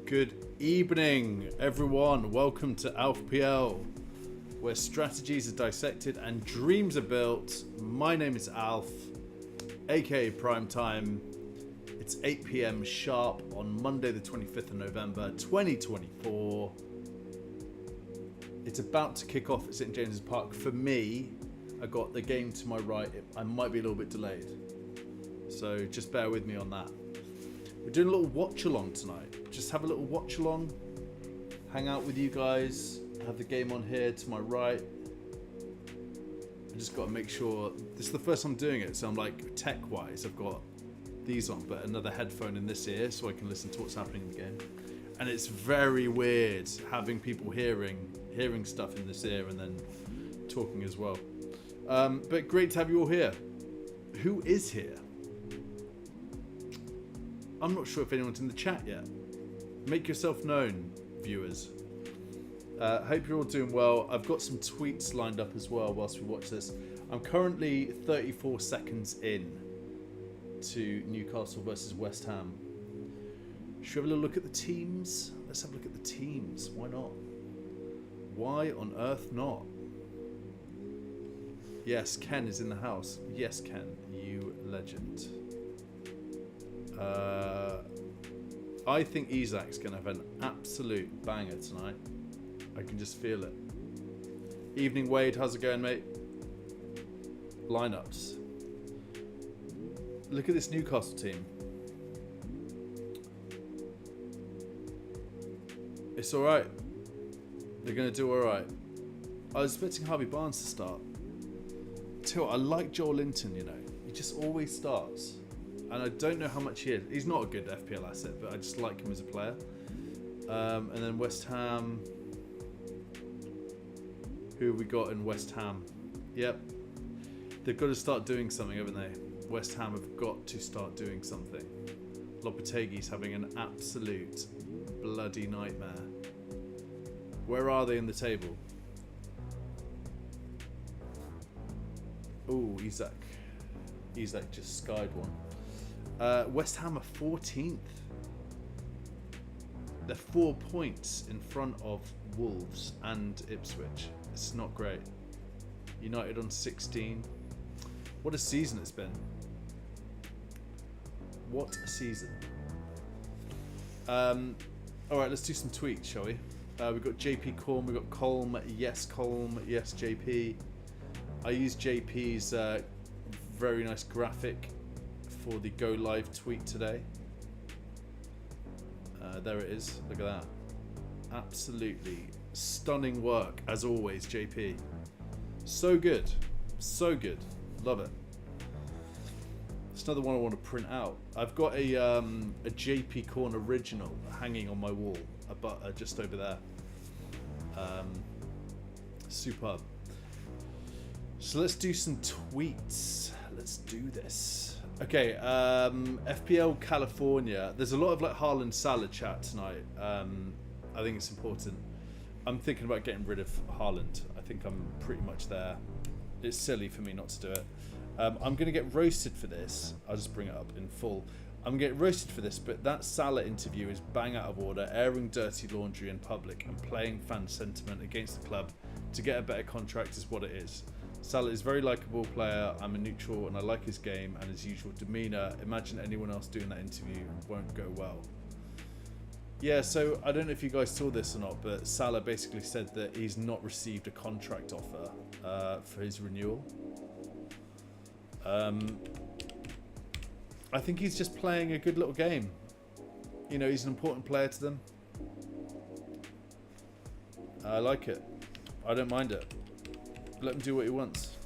Good evening, everyone. Welcome to FPL, where strategies are dissected and dreams are built. My name is Alf, aka Primetime. It's 8 PM sharp on Monday, the 25th of November, 2024. It's about to kick off at St James's Park. For me, I got the game to my right. I might be a little bit delayed, so just bear with me on that. We're doing a little watch along tonight. Just have a little watch along, hang out with you guys, have the game on here to my right. I just got to make sure, this is the first time I'm doing it, so I'm like tech wise, I've got these on, but another headphone in this ear so I can listen to what's happening in the game. And it's very weird having people hearing stuff in this ear and then talking as well. But great to have you all here. Who is here? I'm not sure if anyone's in the chat yet. Make yourself known, viewers. Hope you're all doing well. I've got some tweets lined up as well whilst we watch this. I'm currently 34 seconds in to Newcastle versus West Ham. Should we have a little look at the teams? Let's have a look at the teams. Why not? Why on earth not? Yes, Ken is in the house. Yes, Ken, you legend. I think Isak's going to have an absolute banger tonight. I can just feel it. Evening, Wade. How's it going, mate? Lineups. Look at this Newcastle team. It's all right. They're going to do all right. I was expecting Harvey Barnes to start. Tell you what, I like Joel Linton, you know. He just always starts. And I don't know how much he is. He's not a good FPL asset, but I just like him as a player. And then West Ham. Who have we got in West Ham? Yep. They've got to start doing something, haven't they? West Ham have got to start doing something. Lopetegui's having an absolute bloody nightmare. Where are they in the table? Oh, Isak. Isak just skied one. West Ham are 14th. They're 4 points in front of Wolves and Ipswich. It's not great. United on 16. What a season it's been. What a season. Alright, let's do some tweets, shall we? We've got JP Colm, we've got Colm, yes JP. I used JP's very nice graphic for the Go Live tweet today. There it is. Look at that. Absolutely stunning work, as always, JP. So good. So good. Love it. It's another one I want to print out. I've got a JP Corn original hanging on my wall, just over there. Superb. So let's do some tweets. Let's do this. Okay, FPL California. There's a lot of like Haaland Salah chat tonight. I think it's important. I'm thinking about getting rid of Haaland. I think I'm pretty much there. It's silly for me not to do it. I'm going to get roasted for this. I'll just bring it up in full. I'm getting roasted for this, but that Salah interview is bang out of order, airing dirty laundry in public and playing fan sentiment against the club to get a better contract is what it is. Salah is a very likeable player. I'm a neutral and I like his game and his usual demeanour. Imagine anyone else doing that interview won't go well. Yeah, so I don't know if you guys saw this or not, but Salah basically said that he's not received a contract offer for his renewal. I think he's just playing a good little game. You know, he's an important player to them. I like it. I don't mind it. Let him do what he wants.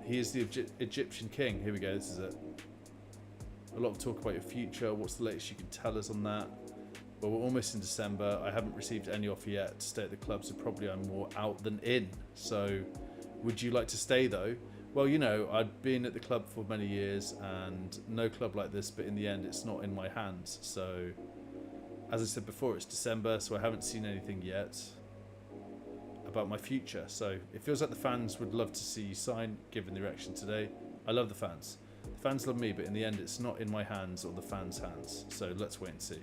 He is the Egyptian king. Here we go, this is it. A lot of talk about your future. What's the latest you can tell us on that? Well, we're almost in December. I haven't received any offer yet to stay at the club, so probably I'm more out than in. So, would you like to stay though? Well, you know, I've been at the club for many years and no club like this, but in the end, it's not in my hands. So, as I said before, it's December, so I haven't seen anything yet about my future. So, it feels like the fans would love to see you sign, given the reaction today. I love the fans. The Fans love me, but in the end, it's not in my hands or the fans' hands. So let's wait and see.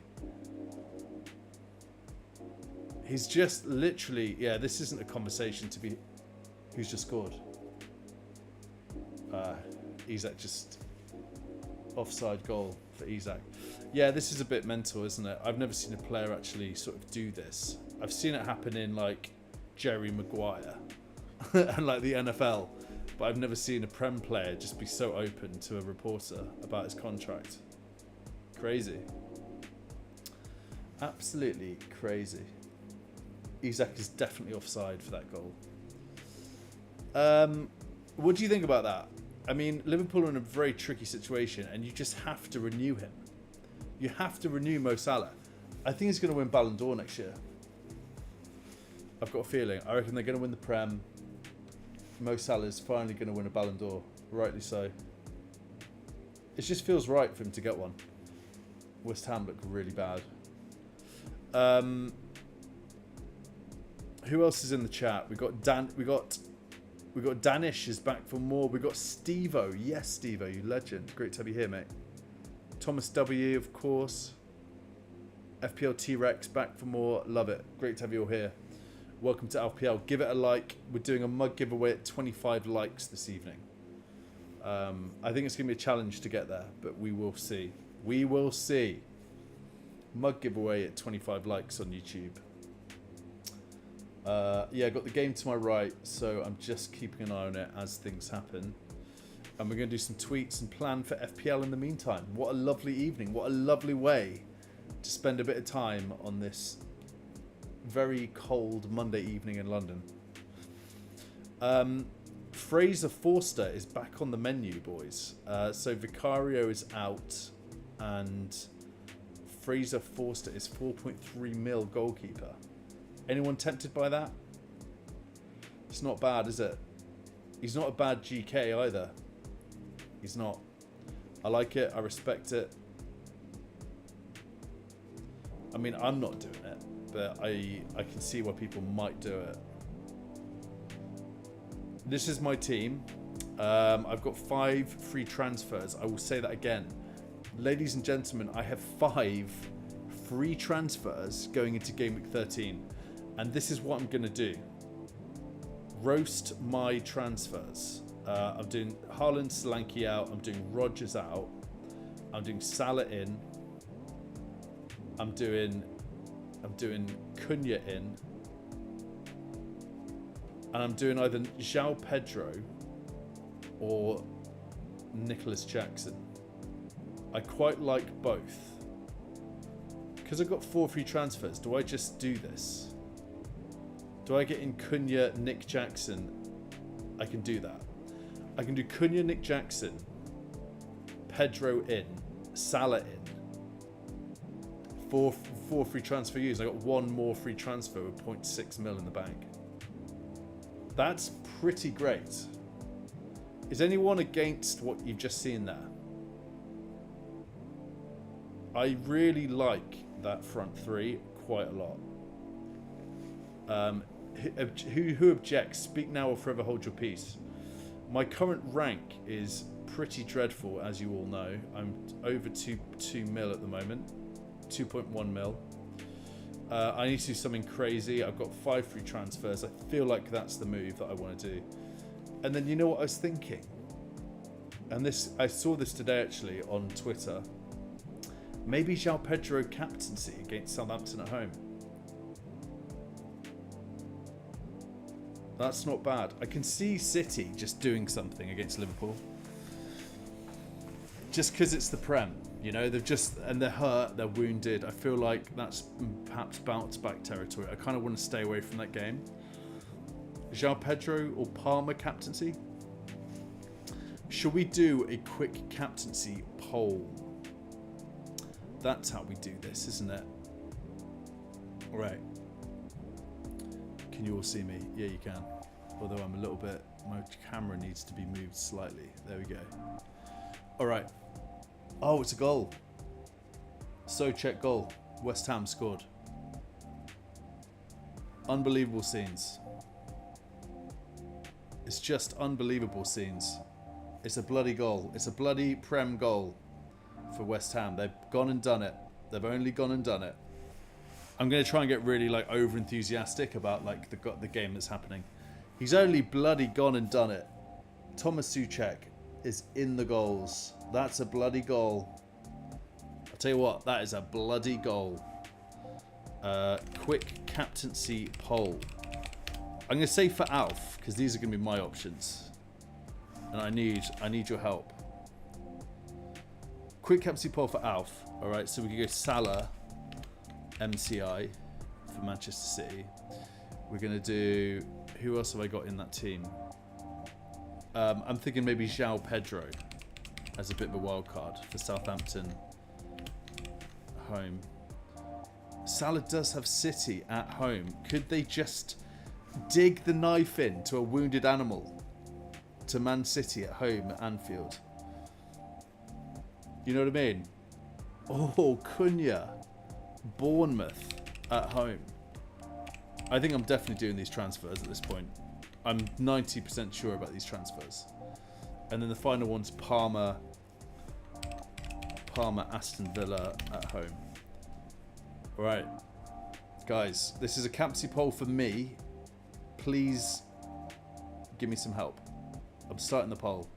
He's just literally, yeah, this isn't a conversation to be, who's just scored? Isak just, offside goal for Isak. Yeah, this is a bit mental, isn't it? I've never seen a player actually sort of do this. I've seen it happen in like Jerry Maguire and like the NFL, but I've never seen a Prem player just be so open to a reporter about his contract. Crazy. Absolutely crazy. Isak is definitely offside for that goal. What do you think about that? I mean, Liverpool are in a very tricky situation, and you just have to renew him. You have to renew Mo Salah. I think he's going to win Ballon d'Or next year. I've got a feeling. I reckon they're going to win the Prem. Mo Salah is finally going to win a Ballon d'Or. Rightly so. It just feels right for him to get one. West Ham look really bad. Who else is in the chat? We got Danish is back for more. We got Stevo. Yes, Stevo, you legend. Great to have you here, mate. Thomas W, of course. FPL T-Rex back for more. Love it. Great to have you all here. Welcome to FPL. Give it a like. We're doing a mug giveaway at 25 likes this evening. I think it's going to be a challenge to get there, but we will see. We will see. Mug giveaway at 25 likes on YouTube. Yeah, I got the game to my right, so I'm just keeping an eye on it as things happen. And we're going to do some tweets and plan for FPL in the meantime. What a lovely evening. What a lovely way to spend a bit of time on this very cold Monday evening in London. Fraser Forster is back on the menu, boys. So Vicario is out, and Fraser Forster is 4.3 mil goalkeeper. Anyone tempted by that? It's not bad, is it? He's not a bad GK either. He's not. I like it. I respect it. I mean, I'm not doing it, but I can see why people might do it. This is my team. I've got 5 free transfers. I will say that again. Ladies and gentlemen, I have 5 free transfers going into Gameweek 13. And this is what I'm going to do. Roast my transfers. I'm doing Haaland, Solanke out. I'm doing Rodgers out. I'm doing Salah in. I'm doing Cunha in. And I'm doing either João Pedro or Nicholas Jackson. I quite like both. Because I've got 4 free transfers, do I just do this? Do I get in Cunha, Nick Jackson? I can do that. I can do Cunha, Nick Jackson, Pedro in, Salah in. 4 free transfer use. I got 1 more free transfer with 0.6 mil in the bank. That's pretty great. Is anyone against what you've just seen there? I really like that front 3 quite a lot. Who objects? Speak now or forever hold your peace. My current rank is pretty dreadful, as you all know. I'm over 2 mil at the moment, 2.1 mil. I need to do something crazy. I've got 5 free transfers. I feel like that's the move that I want to do. And then you know what I was thinking? And this, I saw this today actually on Twitter. Maybe João Pedro captaincy against Southampton at home. That's not bad. I can see City just doing something against Liverpool. Just because it's the Prem, you know, they're hurt, they're wounded. I feel like that's perhaps bounce back territory. I kind of want to stay away from that game. João Pedro or Palmer captaincy? Should we do a quick captaincy poll? That's how we do this, isn't it? All right. Can you all see me? Yeah, you can. Although I'm a little bit, my camera needs to be moved slightly. There we go. All right. Oh, it's a goal. So check goal. West Ham scored. Unbelievable scenes. It's just unbelievable scenes. It's a bloody goal. It's a bloody Prem goal for West Ham. They've gone and done it. They've only gone and done it. I'm going to try and get really like over enthusiastic about like the game that's happening. He's only bloody gone and done it. Thomas Souček is in the goals. That's a bloody goal. I'll tell you what, that is a bloody goal. Quick captaincy poll. I'm going to say for Alf, because these are going to be my options. And I need your help. Quick captaincy poll for Alf. Alright, so we can go Salah, MCI for Manchester City. We're going to do... Who else have I got in that team? I'm thinking maybe João Pedro as a bit of a wild card for Southampton home. Salah does have City at home. Could they just dig the knife in to a wounded animal to Man City at home at Anfield? You know what I mean? Oh, Cunha, Bournemouth at home. I think I'm definitely doing these transfers at this point. I'm 90% sure about these transfers. And then the final one's Parma, Aston Villa at home. All right, guys, this is a captaincy poll for me. Please give me some help. I'm starting the poll.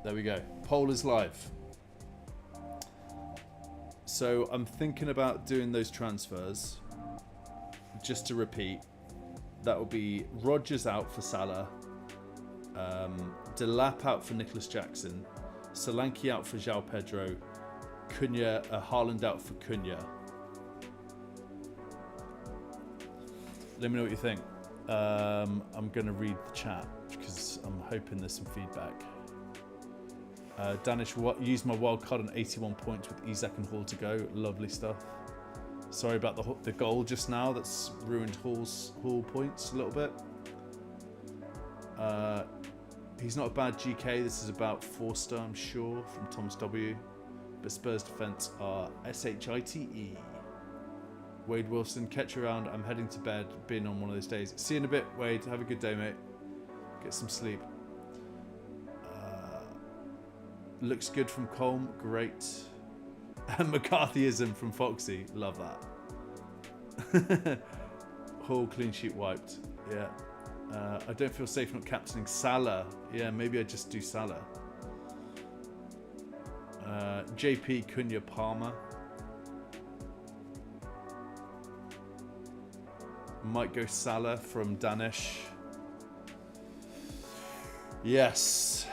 There we go. Poll is live. So I'm thinking about doing those transfers. Just to repeat, that will be Rodgers out for Salah, Delap out for Nicholas Jackson, Solanke out for João Pedro, Cunha, Haaland out for Cunha. Let me know what you think. I'm going to read the chat because I'm hoping there's some feedback. Danish used my wild card on 81 points with Isak and Hall to go. Lovely stuff. Sorry about the goal just now. That's ruined Hall points a little bit. He's not a bad GK. This is about Forster, I'm sure, from Thomas W. But Spurs defence are SHITE. Wade Wilson, catch you around. I'm heading to bed. Been on one of those days. See you in a bit, Wade. Have a good day, mate. Get some sleep. Looks good from Colm. Great. And McCarthyism from Foxy. Love that. Hall clean sheet wiped. Yeah. I don't feel safe not captaining Salah. Yeah, maybe I just do Salah. JP, Cunha, Palmer. Might go Salah from Danish. Yes.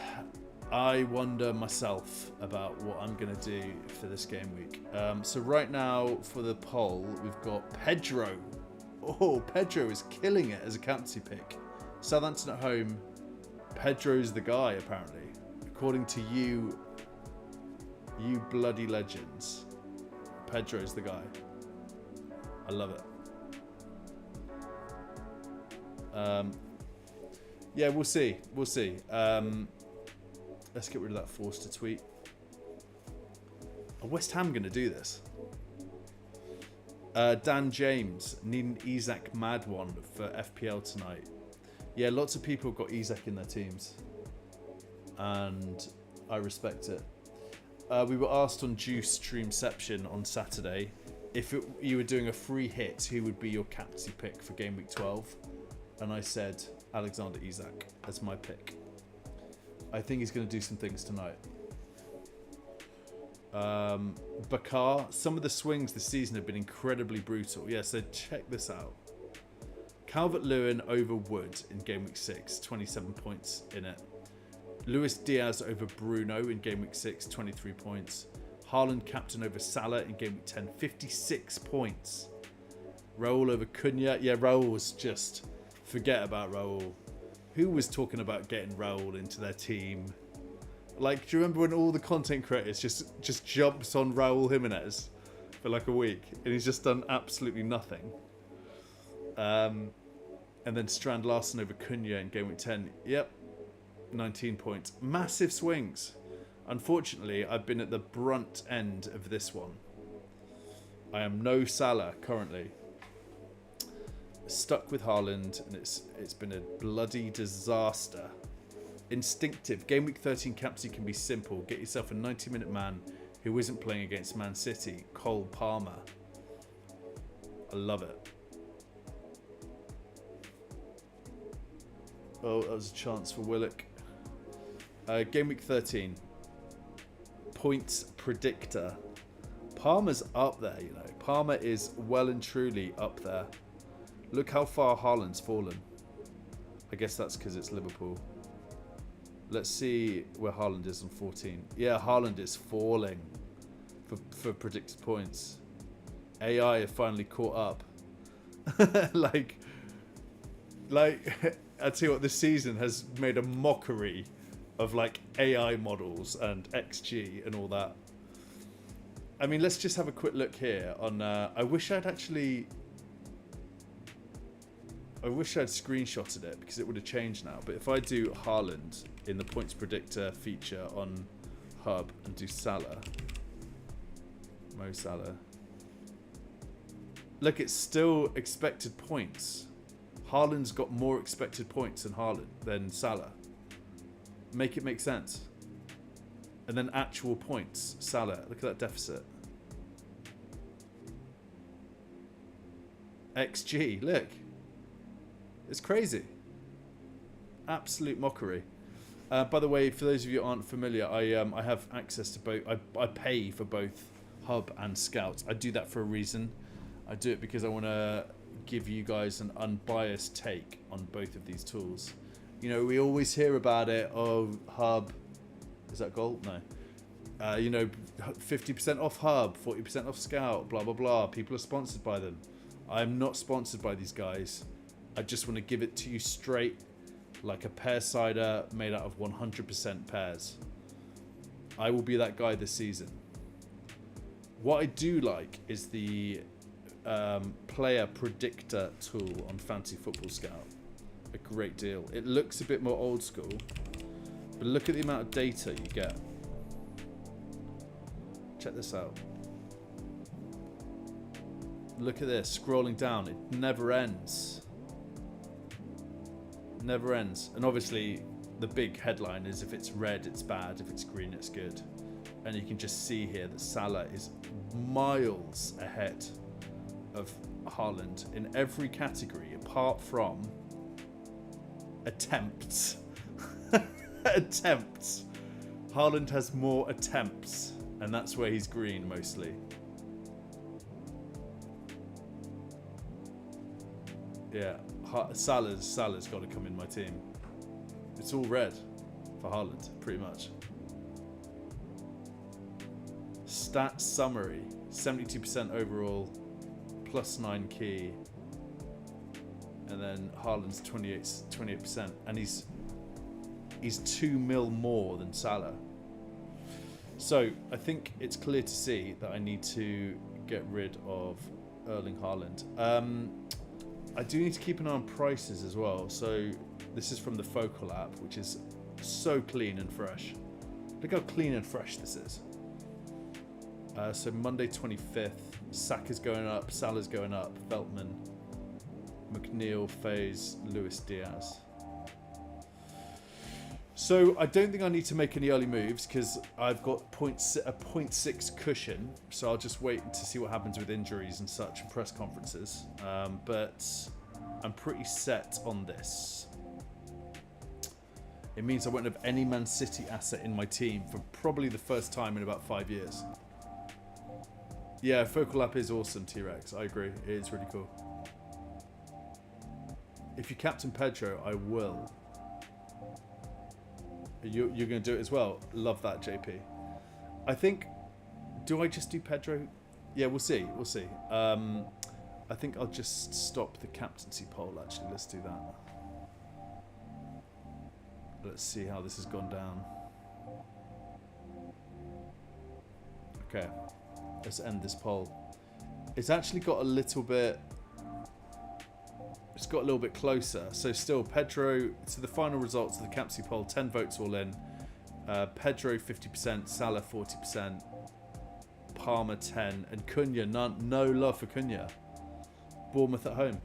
I wonder myself about what I'm going to do for this game week. So right now for the poll, we've got Pedro. Oh, Pedro is killing it as a captaincy pick. Southampton at home. Pedro's the guy, apparently. According to you bloody legends. Pedro's the guy. I love it. Yeah, we'll see. We'll see. Let's get rid of that Forster tweet. Are West Ham going to do this? Dan James, need an Isak mad one for FPL tonight. Yeah, lots of people have got Isak in their teams. And I respect it. We were asked on Juice Streamception on Saturday if you were doing a free hit, who would be your captaincy pick for Game Week 12? And I said Alexander Isak as my pick. I think he's going to do some things tonight. Bakar, some of the swings this season have been incredibly brutal. Yeah, so check this out. Calvert-Lewin over Wood in Game Week 6, 27 points in it. Luis Diaz over Bruno in Game Week 6, 23 points. Haaland captain over Salah in Game Week 10, 56 points. Raul over Cunha. Yeah, Raul was just... Forget about Raul. Who was talking about getting Raul into their team? Like, do you remember when all the content creators just jumps on Raul Jimenez for like a week and he's just done absolutely nothing? And then Strand Larsen over Cunha in Game Week 10. Yep, 19 points. Massive swings. Unfortunately, I've been at the brunt end of this one. I am no Salah currently. Stuck with Haaland, and it's been a bloody disaster. Instinctive. Game week 13 captaincy can be simple. Get yourself a 90-minute man who isn't playing against Man City. Cole Palmer. I love it. Oh, that was a chance for Willock. Game week 13. Points predictor. Palmer's up there, you know. Palmer is well and truly up there. Look how far Haaland's fallen. I guess that's because it's Liverpool. Let's see where Haaland is on 14. Yeah, Haaland is falling for predicted points. AI have finally caught up. like, I tell you what, this season has made a mockery of like AI models and XG and all that. I mean, let's just have a quick look here on. I wish I'd screenshotted it because it would have changed now. But if I do Haaland in the points predictor feature on Hub and do Salah, Mo Salah, look, it's still expected points. Haaland's got more expected points than Salah. Make it make sense. And then actual points, Salah. Look at that deficit. XG, look. It's crazy. Absolute mockery. By the way, for those of you who aren't familiar, I have access to both. I pay for both Hub and Scout. I do that for a reason. I do it because I want to give you guys an unbiased take on both of these tools. You know, we always hear about it. Oh, Hub. Is that gold? No. You know, 50% off Hub, 40% off Scout, blah, blah, blah. People are sponsored by them. I'm not sponsored by these guys. I just want to give it to you straight, like a pear cider made out of 100% pears. I will be that guy this season. What I do like is the player predictor tool on Fantasy Football Scout. A great deal. It looks a bit more old school, but look at the amount of data you get. Check this out. Look at this, scrolling down, it never ends. Never ends. And obviously the big headline is if it's red, it's bad, if it's green, it's good. And you can just see here that Salah is miles ahead of Haaland in every category apart from attempts. Attempts. Haaland has more attempts, and that's where he's green mostly. Yeah, Salah's got to come in my team. It's all red for Haaland, pretty much. Stat summary: 72% overall, +9 key, and then Haaland's 28%, and he's 2 mil more than Salah. So I think it's clear to see that I need to get rid of Erling Haaland. I do need to keep an eye on prices as well. So this is from the Focal app, which is so clean and fresh. Look how clean and fresh this is. So Monday 25th, Saka's going up, Salah's going up, Veltman, McNeil, Faze, Luis Diaz. So I don't think I need to make any early moves because I've got a 0.6 cushion. So I'll just wait to see what happens with injuries and such and press conferences. But I'm pretty set on this. It means I won't have any Man City asset in my team for probably the first time in about 5 years. Yeah, Focal app is awesome, T-Rex. I agree. It is really cool. If you captain Pedro, I will. You're going to do it as well. Love that, JP. I think, do I just do Pedro? Yeah, we'll see. We'll see. I think I'll just stop the captaincy poll, actually. Let's do that. Let's see how this has gone down. Okay. Let's end this poll. It's actually got a little bit... It's got a little bit closer. So still, Pedro, so the final results of the captaincy poll, 10 votes all in. Pedro 50%, Salah 40%, Palmer 10, and Cunha, no love for Cunha. Bournemouth at home.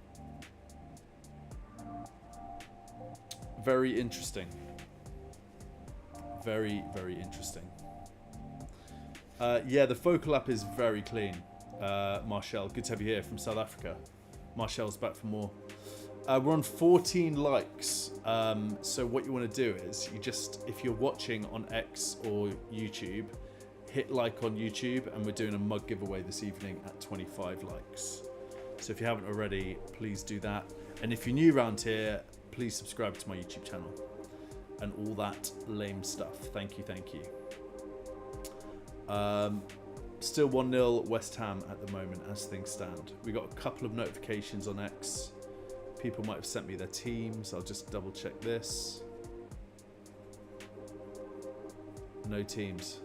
Very interesting. Very, very interesting. Yeah, the Focal app is very clean. Marshall, good to have you here from South Africa. Marshall's back for more. We're on 14 likes. So what you want to do is you just, if you're watching on X or YouTube, hit like on YouTube, and we're doing a mug giveaway this evening at 25 likes. So if you haven't already, please do that. And if you're new around here, please subscribe to my YouTube channel and all that lame stuff. Thank you, thank you. Still 1-0 West Ham at the moment as things stand. We got a couple of notifications on X. People might have sent me their teams. I'll just double check this. No teams.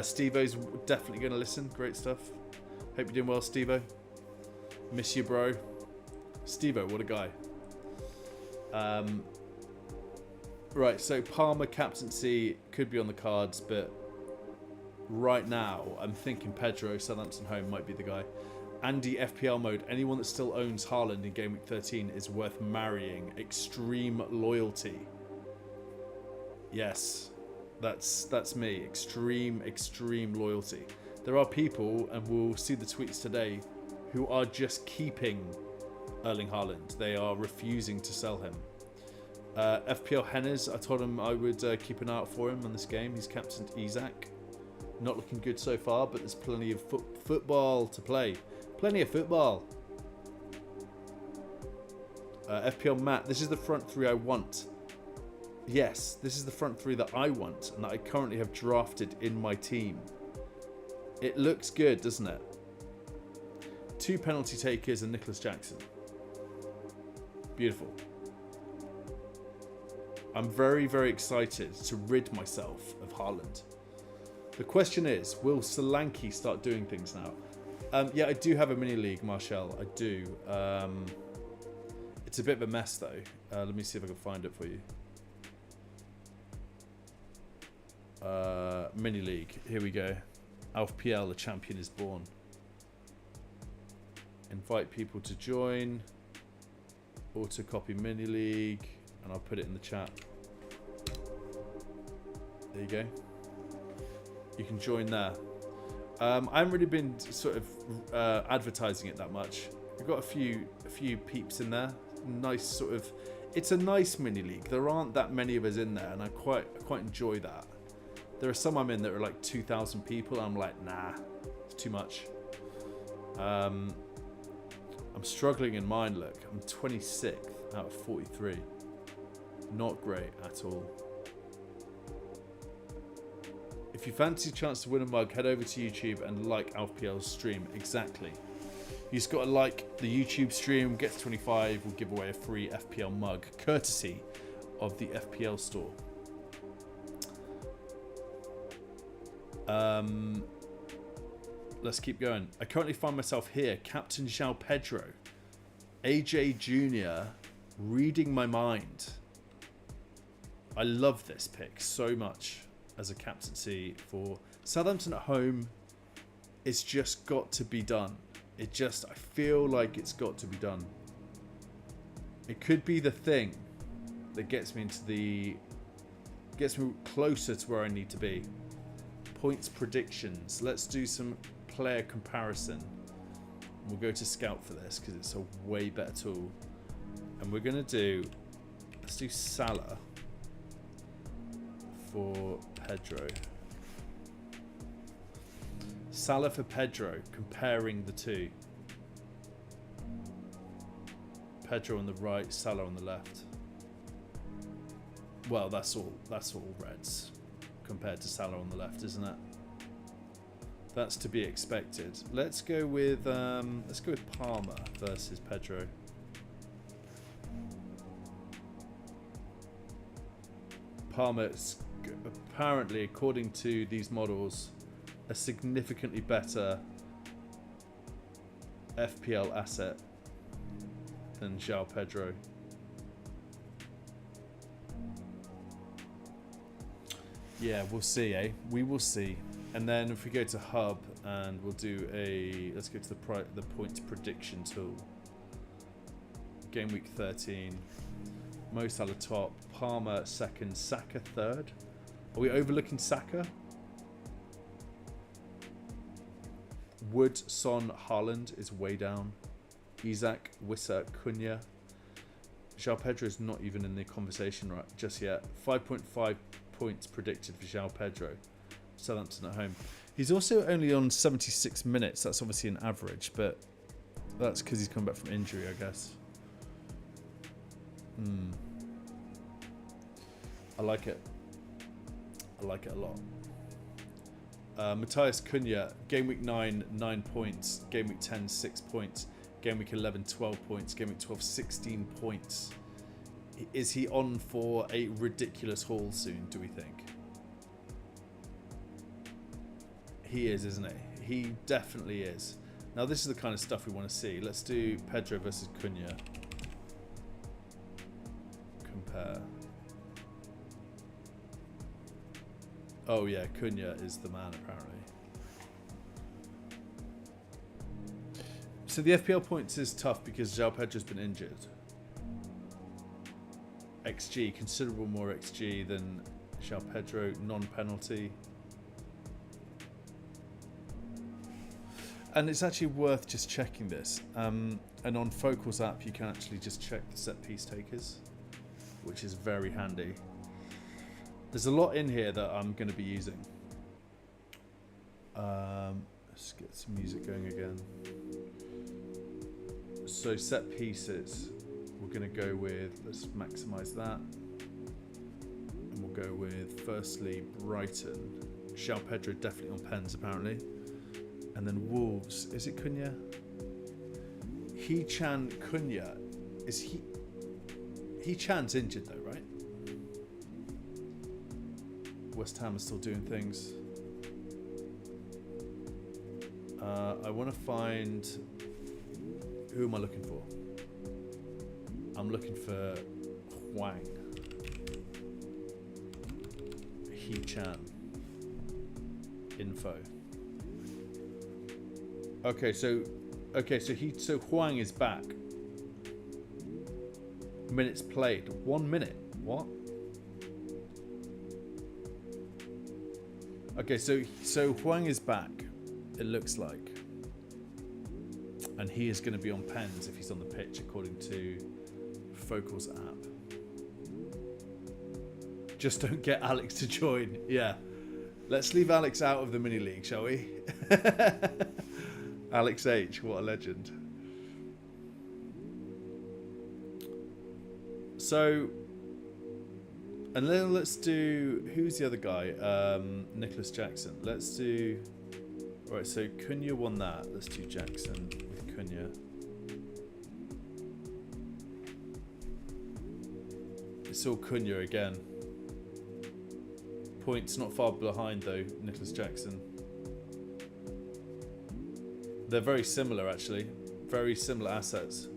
Steve-O's definitely going to listen. Great stuff. Hope you're doing well, Steve-O. Miss you, bro. Steve-O, what a guy. Right, so Palmer captaincy could be on the cards, but right now I'm thinking Pedro, Southampton home, might be the guy. Andy FPL mode. Anyone that still owns Haaland in Gameweek 13 is worth marrying. Extreme loyalty. Yes, that's me. Extreme loyalty. There are people, and we'll see the tweets today, who are just keeping Erling Haaland. They are refusing to sell him. FPL Hennes, I told him I would keep an eye out for him on this game. He's captained Isaac. Not looking good so far, but there's plenty of football to play. Plenty of football. FPL Matt, this is the front three I want. Yes, this is the front three that I want and that I currently have drafted in my team. It looks good, doesn't it? 2 penalty takers and Nicholas Jackson. Beautiful. I'm very, very excited to rid myself of Haaland. The question is, will Solanke start doing things now? Yeah, I do have a mini league, Marshall. I do. It's a bit of a mess, though. Let me see if I can find it for you. Mini league. Here we go. FPL, the champion is born. Invite people to join. Auto copy mini league, and I'll put it in the chat. There you go. You can join there. I haven't really been sort of advertising it that much. We've got a few peeps in there. Nice sort of. It's a nice mini league. There aren't that many of us in there, and I quite enjoy that. There are some I'm in that are like 2,000 people, and I'm like, nah, it's too much. I'm struggling in mine. Look, I'm 26th out of 43. Not great at all. If you fancy a chance to win a mug, head over to YouTube and like FPL's stream. Exactly. You just got to like the YouTube stream. Get to 25. We'll give away a free FPL mug, courtesy of the FPL store. Let's keep going. I currently find myself here, Captain João Pedro, AJ Jr. reading my mind. I love this pick so much as a captaincy for Southampton at home. It's just got to be done. I feel like it's got to be done. It could be the thing that gets me closer to where I need to be. Points predictions. Let's do some player comparison. We'll go to Scout for this because it's a way better tool. And we're going to let's do Salah for Pedro. Salah for Pedro, comparing the two. Pedro on the right, Salah on the left. Well, that's all Reds compared to Salah on the left, isn't it? That's to be expected. Let's go with Palmer versus Pedro. Palmer is apparently, according to these models, a significantly better FPL asset than João Pedro. Yeah, we'll see, eh? We will see. And then if we go to Hub and we'll do let's go to the points prediction tool. Game week 13. Mo Salah top, Palmer second, Saka third. Are we overlooking Saka? Wood, Son, Haaland is way down. Isak, Wissa, Cunha. João Pedro is not even in the conversation right just yet. 5.5 points predicted for João Pedro. Southampton at home. He's also only on 76 minutes. That's obviously an average, but that's because he's come back from injury, I guess. I like it. I like it a lot. Matthias Cunha, Game Week 9, 9 points. Game Week 10, 6 points. Game Week 11, 12 points. Game Week 12, 16 points. Is he on for a ridiculous haul soon, do we think? He is, isn't he? He definitely is. Now, this is the kind of stuff we want to see. Let's do Pedro versus Cunha. Compare. Oh, yeah, Cunha is the man, apparently. So the FPL points is tough because João Pedro's been injured. XG, considerable more XG than João Pedro, non-penalty. And it's actually worth just checking this. And on Focal's app, you can actually just check the set piece takers, which is very handy. There's a lot in here that I'm going to be using. Let's get some music going again. So set pieces, we're going to go with, let's maximize that. And we'll go with, firstly, Brighton. João Pedro definitely on pens, apparently. And then Wolves, is it Cunha? He-Chan Cunha, is he... He-Chan's injured though, right? West Ham is still doing things. I want to find... Who am I looking for? I'm looking for Huang. He-Chan. Info. Okay, so Huang is back. Minutes played. 1 minute. What? Okay, so Huang is back, it looks like. And he is going to be on pens if he's on the pitch, according to Focal's app. Just don't get Alex to join. Yeah. Let's leave Alex out of the mini league, shall we? Alex H, what a legend. So, and then let's do, who's the other guy? Nicholas Jackson. Let's do, all right, so Cunha won that. Let's do Jackson with Cunha. It's all Cunha again. Points not far behind though, Nicholas Jackson. They're very similar actually. Very similar assets.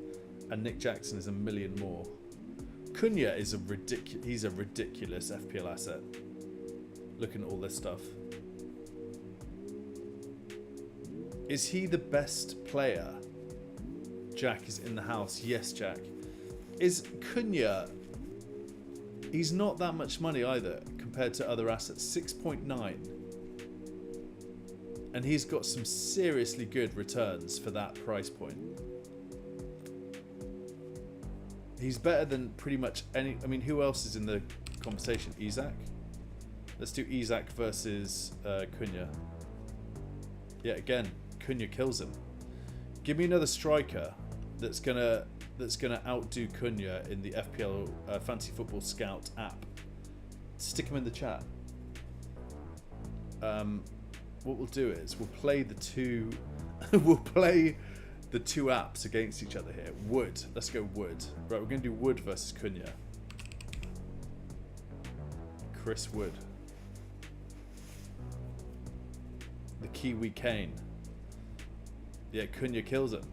And Nick Jackson is a million more. Cunha is he's a ridiculous FPL asset. Looking at all this stuff. Is he the best player? Jack is in the house. Yes, Jack. Is Cunha... He's not that much money either compared to other assets. 6.9. And he's got some seriously good returns for that price point. He's better than pretty much any... I mean, who else is in the conversation? Isak? Let's do Isak versus Cunha. Yeah, again, Cunha kills him. Give me another striker that's gonna outdo Cunha in the FPL Fantasy Football Scout app. Stick him in the chat. What we'll do is we'll play the two apps against each other here. Wood. Let's go Wood. Right, we're going to do Wood versus Cunha. Chris Wood. The Kiwi Kane. Yeah, Cunha kills him.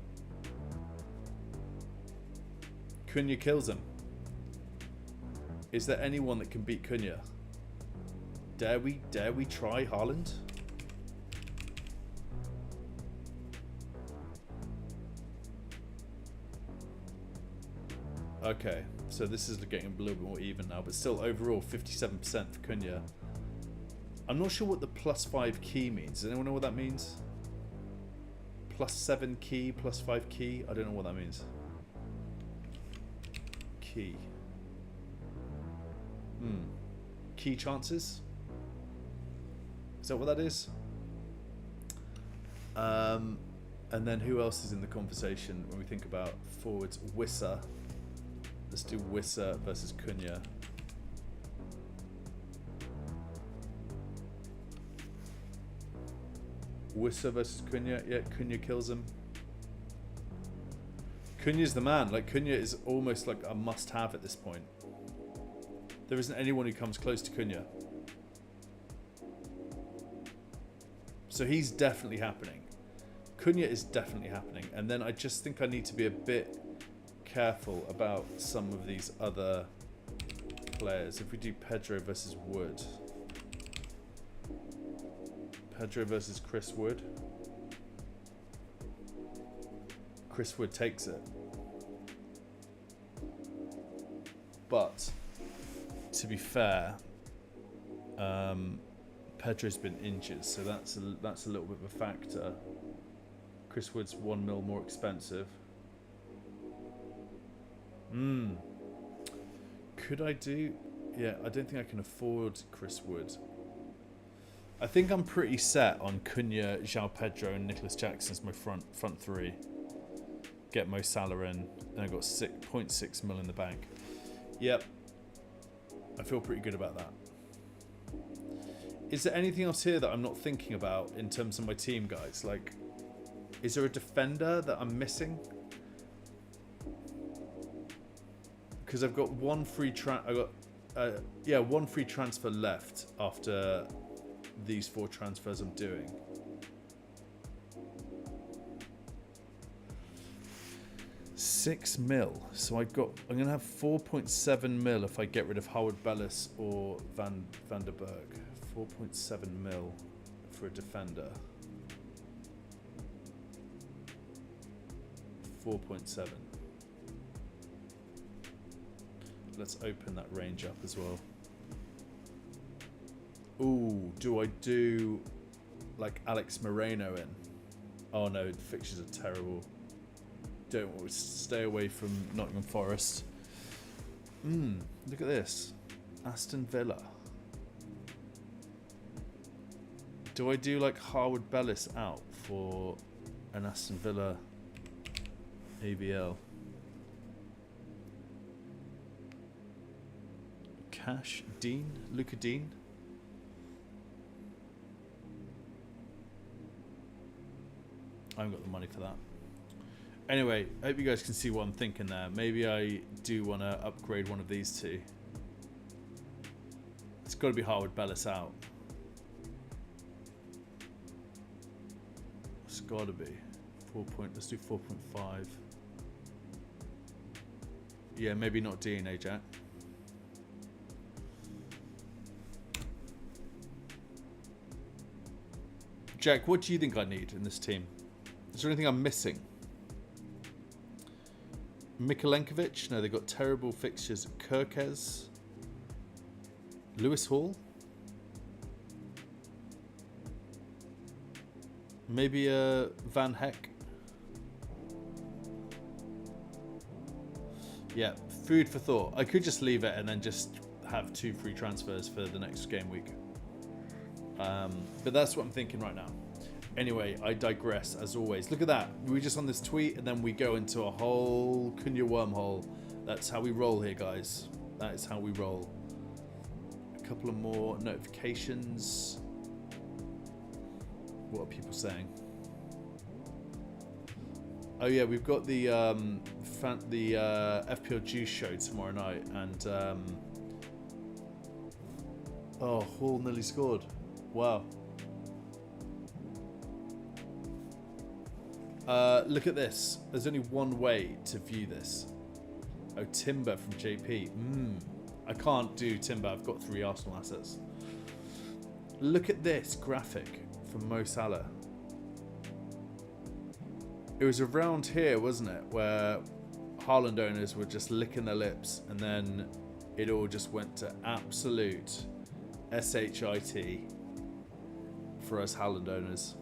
Cunha kills him. Is there anyone that can beat Cunha? Dare we try Haaland? Okay, So this is getting a little bit more even now, but still overall 57% for Cunha. I'm not sure what the +5 key means. Does anyone know what that means? +7 key, +5 key? I don't know what that means. Key. Key chances? Is that what that is? And then who else is in the conversation when we think about forwards? Wissa. Let's do Wissa versus Cunha. Wissa versus Cunha. Yeah, Cunha kills him. Cunha's the man. Like, Cunha is almost like a must-have at this point. There isn't anyone who comes close to Cunha. So he's definitely happening. Cunha is definitely happening. And then I just think I need to be a bit careful about some of these other players. If we do Pedro versus Wood. Pedro versus Chris Wood. Chris Wood takes it. But to be fair, Pedro's been injured, so that's a little bit of a factor. Chris Wood's 1 mil more expensive. Could I do? Yeah, I don't think I can afford Chris Wood. I think I'm pretty set on Cunha, João Pedro, and Nicholas Jackson as my front three. Get Mo Salah in, and I've got 6.6 mil in the bank. Yep, I feel pretty good about that. Is there anything else here that I'm not thinking about in terms of my team, guys? Like, is there a defender that I'm missing? Because I've got one free one free transfer left after these 4 transfers I'm doing. £6 mil. So I'm gonna have 4.7 mil if I get rid of Howard Bellis or Van der Berg. 4.7 mil for a defender. 4.7. Let's open that range up as well. Ooh, do I do like Alex Moreno in? Oh no, the fixtures are terrible. Don't stay away from Nottingham Forest. Look at this. Aston Villa. Do I do like Harwood Bellis out for an Aston Villa AVL? Cash Dean? Luca Dean? I haven't got the money for that. Anyway, I hope you guys can see what I'm thinking there. Maybe I do want to upgrade one of these two. It's got to be Harwood Bellis out. It's got to be. Let's do 4.5. Yeah, maybe not Dean, Jack. Jack, what do you think I need in this team? Is there anything I'm missing? Mikulenkovic? No, they've got terrible fixtures. Kirkes. Lewis Hall? Maybe Van Heck? Yeah, food for thought. I could just leave it and then just have 2 free transfers for the next game week. But that's what I'm thinking right now. Anyway, I digress as always. Look at that. We're just on this tweet and then we go into a whole Cunha wormhole. That's how we roll here, guys. That is how we roll. A couple of more notifications. What are people saying? Oh yeah, we've got the FPL Juice show tomorrow night, and Hall nearly scored. Wow. Look at this. There's only one way to view this. Oh, Timber from JP. I can't do Timber. I've got 3 Arsenal assets. Look at this graphic from Mo Salah. It was around here, wasn't it? Where Haaland owners were just licking their lips, and then it all just went to absolute shit for us Haaland owners.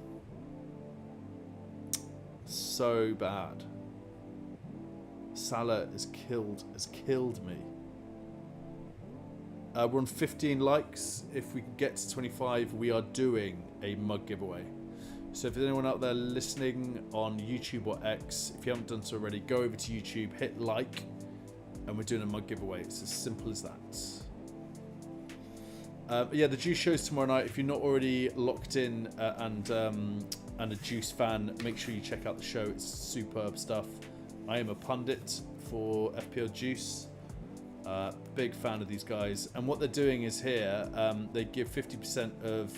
So bad. Salah has killed me. We're on 15 likes. If we can get to 25, we are doing a mug giveaway. So if there's anyone out there listening on YouTube or X, if you haven't done so already, go over to YouTube, hit like, and we're doing a mug giveaway. It's as simple as that. Yeah, the Juice show's tomorrow night. If you're not already locked in and a Juice fan, make sure you check out the show. It's superb stuff. I am a pundit for FPL Juice. Big fan of these guys. And what they're doing is here, they give 50% of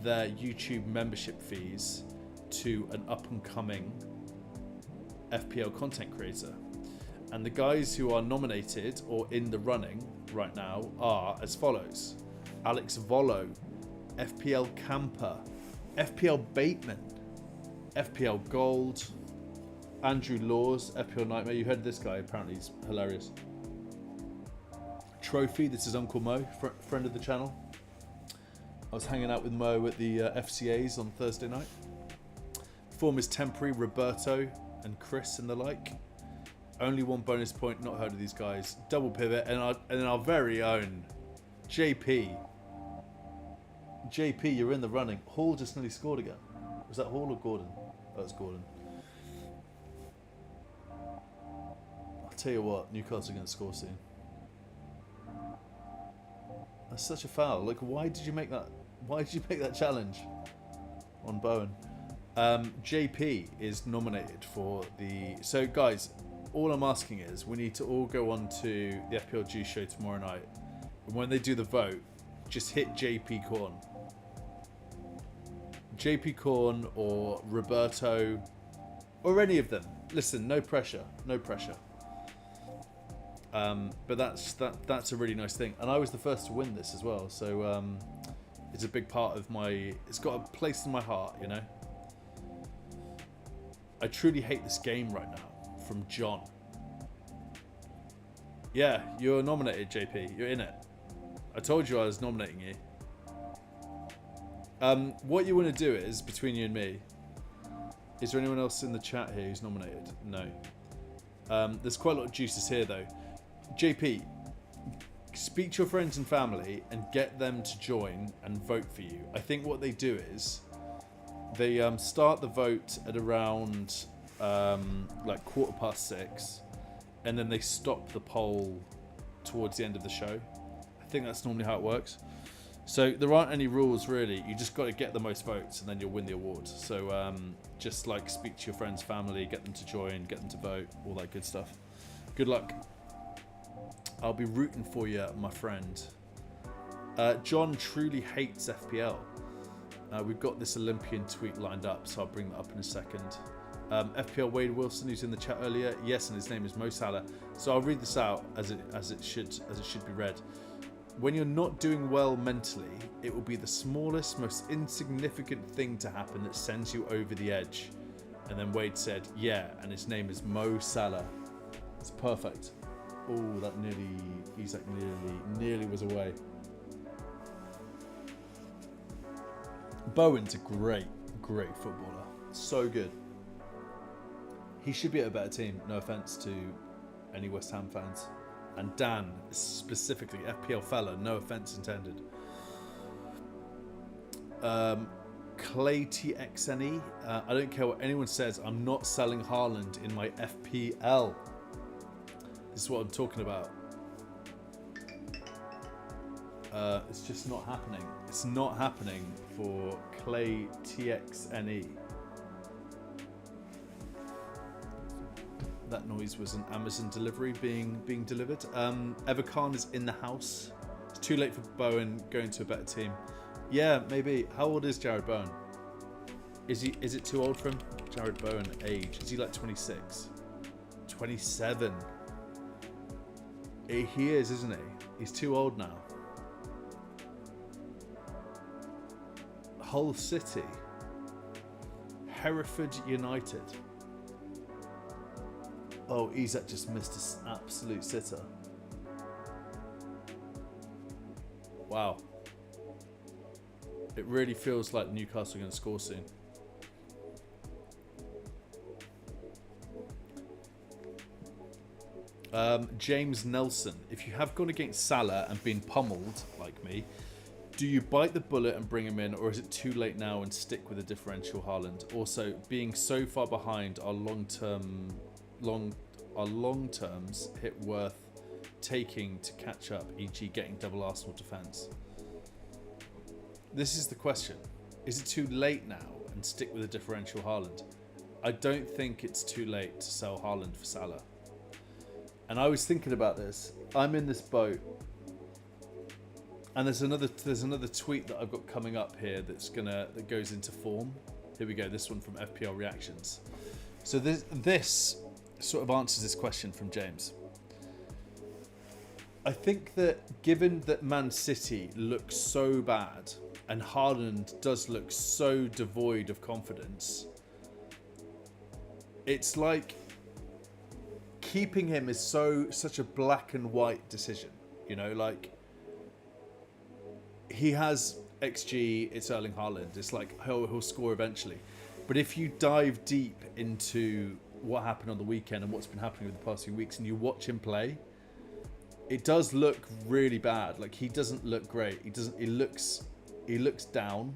their YouTube membership fees to an up-and-coming FPL content creator. And the guys who are nominated or in the running right now are as follows: Alex Volo, FPL Camper, FPL Bateman, FPL Gold, Andrew Laws, FPL Nightmare. You heard of this guy, apparently he's hilarious. Trophy, this is Uncle Mo, friend of the channel. I was hanging out with Mo at the FCAs on Thursday night. Form is temporary, Roberto and Chris and the like. Only one bonus point, not heard of these guys. Double pivot, and then our very own JP. JP, you're in the running. Hall just nearly scored again. Was that Hall or Gordon? Oh, it's Gordon. I'll tell you what, Newcastle are going to score soon. That's such a foul. Like, why did you make that? Why did you make that challenge on Bowen? JP is nominated for the. So, guys, all I'm asking is we need to all go on to the FPL Juice show tomorrow night. And when they do the vote, just hit JP Corn. JP Corn or Roberto or any of them. Listen, no pressure. No pressure. But that's a really nice thing, and I was the first to win this as well, so it's a big part of my. It's got a place in my heart, you know. I truly hate this game right now. From John. Yeah, you're nominated, JP. You're in it. I told you I was nominating you. What you want to do is, between you and me, is there anyone else in the chat here who's nominated? No. There's quite a lot of juices here though. JP, speak to your friends and family and get them to join and vote for you. I think what they do is they start the vote at around like 6:15, and then they stop the poll towards the end of the show. I think that's normally how it works. So there aren't any rules really. You just got to get the most votes and then you'll win the award. So just like speak to your friends, family, get them to join, get them to vote, all that good stuff. Good luck. I'll be rooting for you, my friend. John truly hates FPL. We've got this Olympian tweet lined up, so I'll bring that up in a second. FPL Wade Wilson, who's in the chat earlier, yes, and his name is Mo Salah. So I'll read this out as it should be read. When you're not doing well mentally, it will be the smallest, most insignificant thing to happen that sends you over the edge. And then Wade said, yeah, and his name is Mo Salah. It's perfect. Oh, that nearly was away. Bowen's a great footballer. So good. He should be at a better team. No offense to any West Ham fans. And Dan, specifically, FPL fella, no offense intended. Clay TXNE, I don't care what anyone says, I'm not selling Haaland in my FPL. This is what I'm talking about. It's just not happening. It's not happening for Clay TXNE. That noise was an Amazon delivery being delivered. Evercon is in the house. It's too late for Bowen going to a better team. Yeah, maybe. How old is Jared Bowen? Is it too old for him? Jared Bowen age. Is he like 26? 27. He is, isn't he? He's too old now. Hull City. Hereford United. Oh, Isak just missed an absolute sitter. Wow. It really feels like Newcastle are going to score soon. James Nelson, if you have gone against Salah and been pummeled, like me, do you bite the bullet and bring him in, or is it too late now and stick with a differential Haaland? Also, being so far behind, are long terms hit worth taking to catch up, e.g. getting double Arsenal defence? This is the question. Is it too late now and stick with a differential Haaland? I don't think it's too late to sell Haaland for Salah. And I was thinking about this. I'm in this boat, and there's another tweet that I've got coming up here that goes into form. Here we go. This one from FPL Reactions. So this sort of answers this question from James. I think that given that Man City looks so bad and Haaland does look so devoid of confidence, it's like keeping him is such a black and white decision. You know, like, he has XG, it's Erling Haaland. It's like he'll score eventually. But if you dive deep into what happened on the weekend and what's been happening over the past few weeks, and you watch him play, it does look really bad. Like, he doesn't look great. He looks down.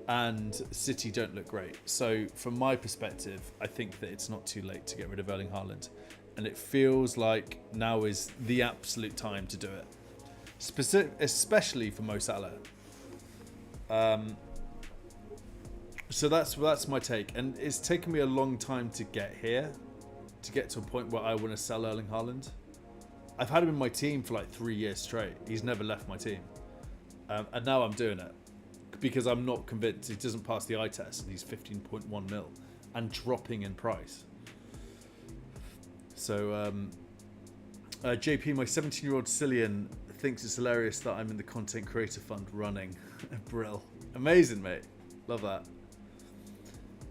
And City don't look great. So from my perspective, I think that it's not too late to get rid of Erling Haaland, and it feels like now is the absolute time to do it, especially for Mo Salah. So that's my take, and it's taken me a long time to get here, to get to a point where I want to sell Erling Haaland. I've had him in my team for like 3 years straight. He's never left my team, and now I'm doing it because I'm not convinced he doesn't pass the eye test, and he's 15.1 mil and dropping in price. So JP, my 17-year-old Cillian thinks it's hilarious that I'm in the content creator fund running. Brill. Amazing, mate. Love that.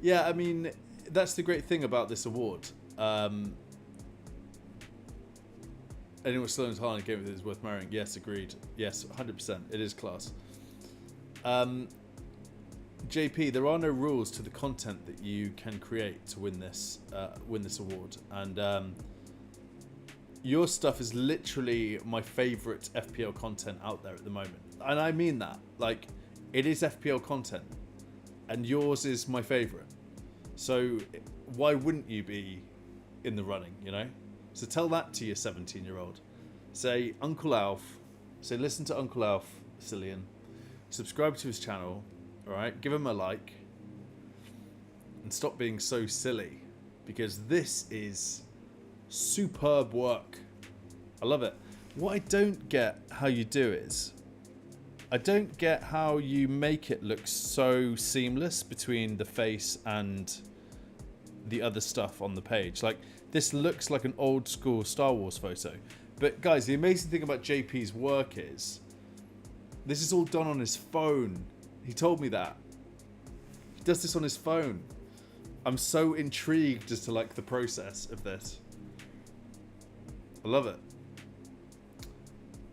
Yeah, I mean, that's the great thing about this award. Anyone still in Haaland game with it is worth marrying. Yes, agreed. Yes, 100%. It is class. JP, there are no rules to the content that you can create to win this award, and your stuff is literally my favorite FPL content out there at the moment, and I mean that. Like, it is FPL content, and yours is my favorite. So why wouldn't you be in the running? You know. So tell that to your 17-year-old. Say, Uncle Alf. Say, listen to Uncle Alf, Cillian. Subscribe to his channel, all right? Give him a like, and stop being so silly, because this is superb work. I love it. What I don't get how you do is, I don't get how you make it look so seamless between the face and the other stuff on the page. Like, this looks like an old school Star Wars photo. But guys, the amazing thing about JP's work is, this is all done on his phone. He told me that. He does this on his phone. I'm so intrigued as to like the process of this. I love it.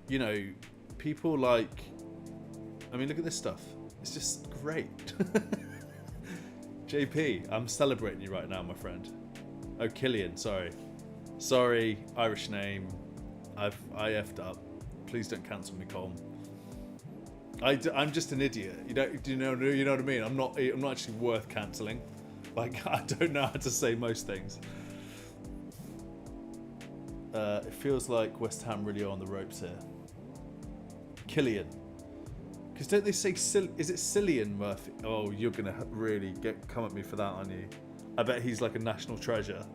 You know, people like, I mean, look at this stuff. It's just great. JP, I'm celebrating you right now, my friend. Oh, Killian, sorry. Sorry, Irish name. I effed up. Please don't cancel me, Colm. I'm just an idiot. You know what I mean? I'm not actually worth cancelling. Like, I don't know how to say most things. It feels like West Ham really are on the ropes here. Killian. Because don't they say, is it Cillian Murphy? Oh, you're going to really come at me for that, aren't you? I bet he's like a national treasure.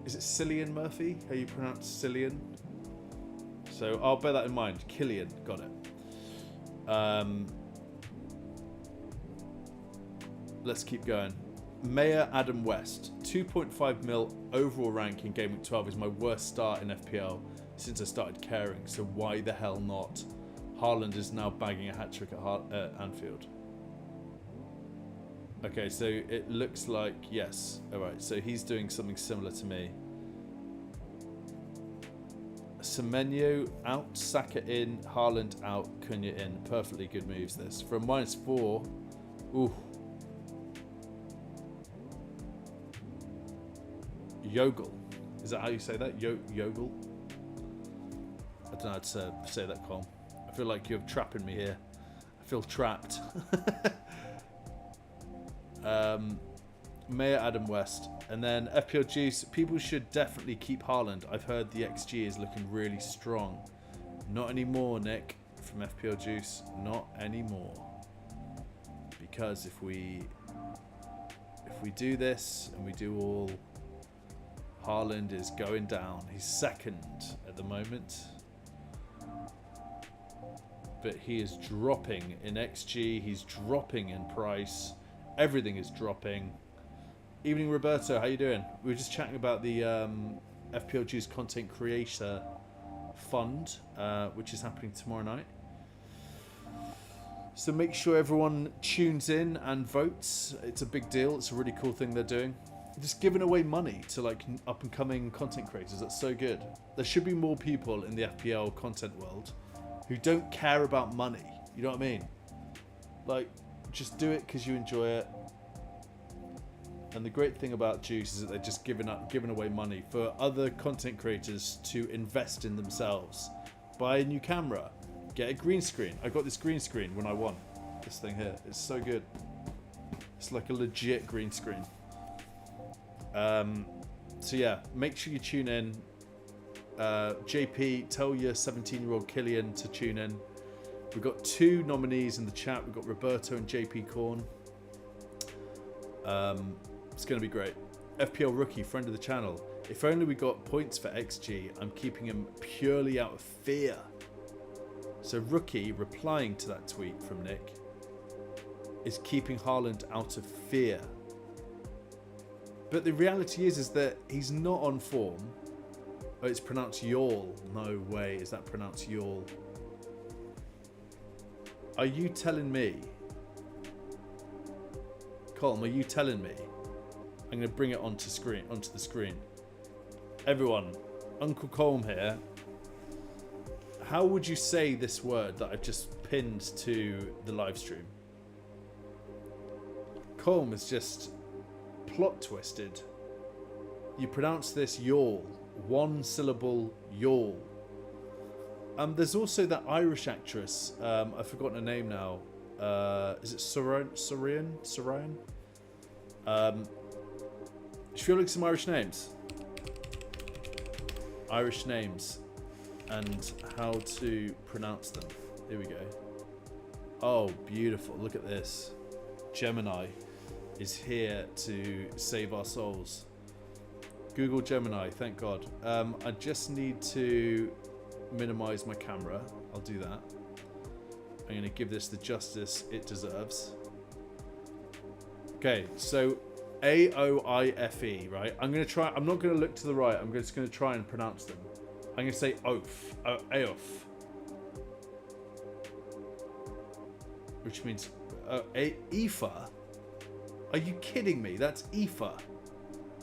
Is it Cillian Murphy? How you pronounce Cillian? So I'll bear that in mind. Killian, got it. Let's keep going. Mayor Adam West, 2.5 mil overall rank in Gameweek 12 is my worst start in FPL since I started caring, so why the hell not? Haaland is now bagging a hat-trick at Anfield. Okay, so it looks like, yes. All right, so he's doing something similar to me. Semenyo out, Saka in, Haaland out, Cunha in. Perfectly good moves, this. For a -4, ooh. Yogel. Is that how you say that? Yogel? I don't know how to say that, Colm. I feel like you're trapping me here. I feel trapped. Mayor Adam West. And then FPL Juice. People should definitely keep Haaland. I've heard the XG is looking really strong. Not anymore, Nick. From FPL Juice. Not anymore. Because if we do this and we do all... Haaland is going down. He's second at the moment. But he is dropping in XG. He's dropping in price. Everything is dropping. Evening, Roberto. How you doing? We were just chatting about the FPL Juice Content Creator Fund, which is happening tomorrow night. So make sure everyone tunes in and votes. It's a big deal. It's a really cool thing they're doing. Just giving away money to like up and coming content creators. That's so good. There should be more people in the FPL content world who don't care about money. You know what I mean? Like, just do it because you enjoy it. And the great thing about Juice is that they're just giving away money for other content creators to invest in themselves. Buy a new camera, get a green screen. I got this green screen when I won this thing here. It's so good. It's like a legit green screen. So yeah, make sure you tune in. JP, tell your 17-year-old Killian to tune in. We've got 2 nominees in the chat. We've got Roberto and JP Corn. It's going to be great. FPL Rookie, friend of the channel. If only we got points for XG, I'm keeping him purely out of fear. So Rookie, replying to that tweet from Nick, is keeping Haaland out of fear. But the reality is that he's not on form. Oh, it's pronounced Yawl. No way is that pronounced Yawl. Are you telling me? Colm, are you telling me? I'm going to bring it onto the screen. Everyone, Uncle Colm here. How would you say this word that I've just pinned to the live stream? Colm is just plot twisted. You pronounce this Yawl. 1 syllable Yawl. There's also that Irish actress. I've forgotten her name now. Is it Sorian? Should we look at some Irish names? Irish names and how to pronounce them. Here we go. Oh, beautiful. Look at this. Gemini is here to save our souls. Google Gemini, thank God. I just need to minimize my camera. I'll do that. I'm going to give this the justice it deserves. Okay, so AOIFE, right? I'm going to try. I'm not going to look to the right. I'm just going to try and pronounce them. I'm going to say oaf. Aof. Which means Aoife. Are you kidding me? That's Aoife.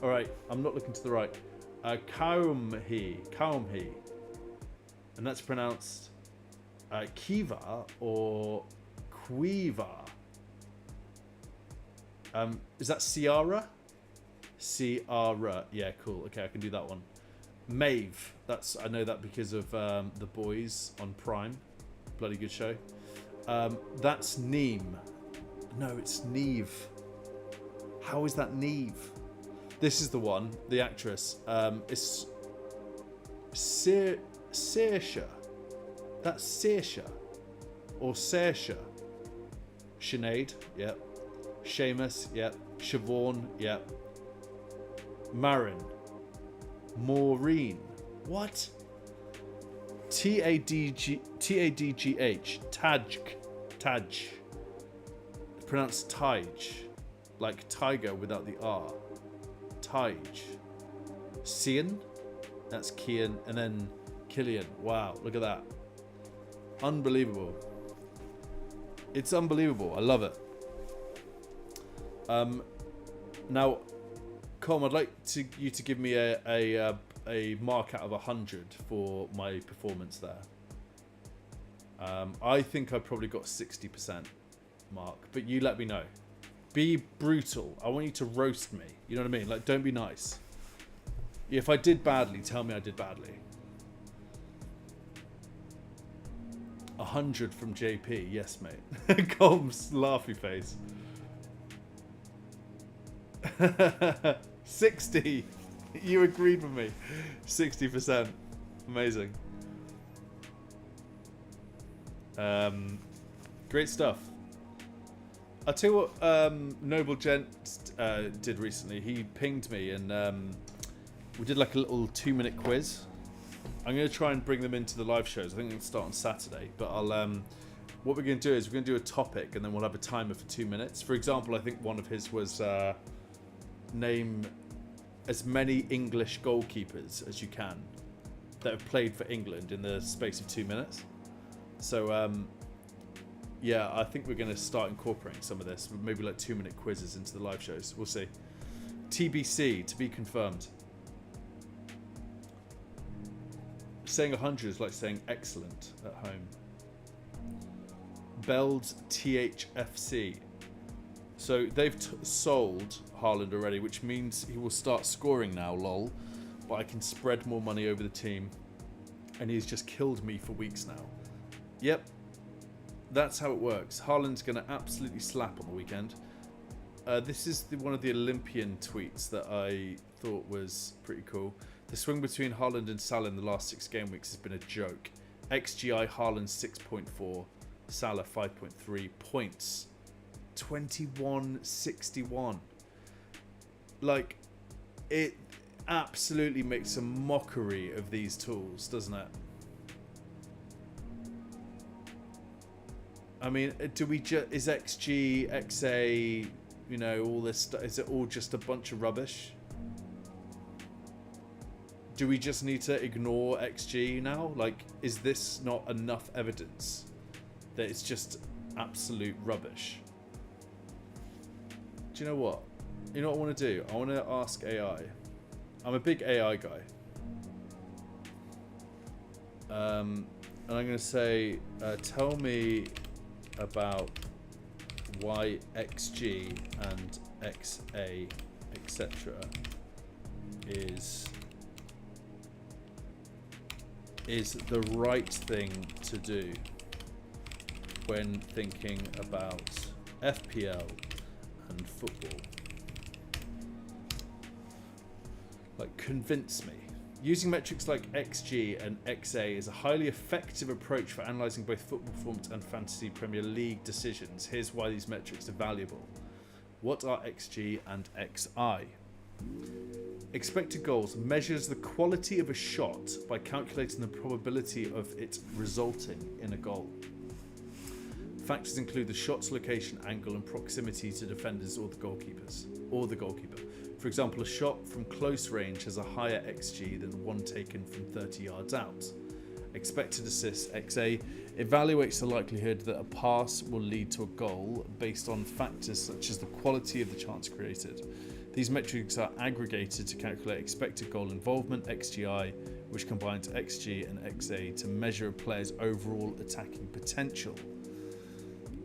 All right, I'm not looking to the right. Kaumhi. And that's pronounced Kiva or Quiva. Is that Ciara? Ciara. Yeah, cool. Okay, I can do that one. Maeve. I know that because of The Boys on Prime. Bloody good show. That's Neem. No, it's Neve. How is that Neve? This is the one, the actress. It's Saoirse. That's Saoirse. Or Saoirse. Sinead, yep. Seamus, yep. Siobhan, yep. Marin. Maureen. What? Tadgh. Taj. Pronounced Taj. Like tiger without the R. Taj. Cian. That's Kian. And then Killian. Wow, look at that. Unbelievable. It's unbelievable. I love it. Now, Colm, I'd like you to give me a mark out of 100 for my performance there. I think I probably got 60% mark, but you let me know. Be brutal. I want you to roast me. You know what I mean? Like, don't be nice. If I did badly, tell me I did badly. 100 from JP. Yes, mate. Colm's laughy face. 60. You agreed with me. 60%. Amazing. Great stuff. I'll tell you what Noble Gent did recently. He pinged me and we did like a little 2-minute quiz. I'm going to try and bring them into the live shows. I think they'll start on Saturday. But I'll what we're going to do is we're going to do a topic and then we'll have a timer for 2 minutes. For example, I think one of his was name as many English goalkeepers as you can that have played for England in the space of 2 minutes. So yeah, I think we're going to start incorporating some of this, maybe like 2-minute quizzes into the live shows. We'll see. TBC, to be confirmed. Saying 100 is like saying excellent at home. Bell's THFC. So they've sold Haaland already, which means he will start scoring now, lol. But I can spread more money over the team. And he's just killed me for weeks now. Yep. That's how it works. Haaland's going to absolutely slap on the weekend. This is one of the Olympian tweets that I thought was pretty cool. The swing between Haaland and Salah in the last 6 game weeks has been a joke. XGI Haaland 6.4, Salah 5.3 points. 21.61. Like, it absolutely makes a mockery of these tools, doesn't it? I mean, do we just, is XG, XA, you know, all this stuff, is it all just a bunch of rubbish? Do we just need to ignore XG now? Like, is this not enough evidence that it's just absolute rubbish? Do you know what? You know what I want to do? I want to ask AI. I'm a big AI guy. And I'm going to say, tell me about why XG and XA, etc. is the right thing to do when thinking about FPL and football. Like, convince me. Using metrics like XG and XA is a highly effective approach for analysing both football performance and fantasy Premier League decisions. Here's why these metrics are valuable. What are XG and XI? Expected goals measures the quality of a shot by calculating the probability of it resulting in a goal. Factors include the shot's location, angle, and proximity to defenders or the goalkeeper. For example, a shot from close range has a higher XG than one taken from 30 yards out. Expected assists, XA, evaluates the likelihood that a pass will lead to a goal based on factors such as the quality of the chance created. These metrics are aggregated to calculate expected goal involvement, XGI, which combines XG and XA to measure a player's overall attacking potential.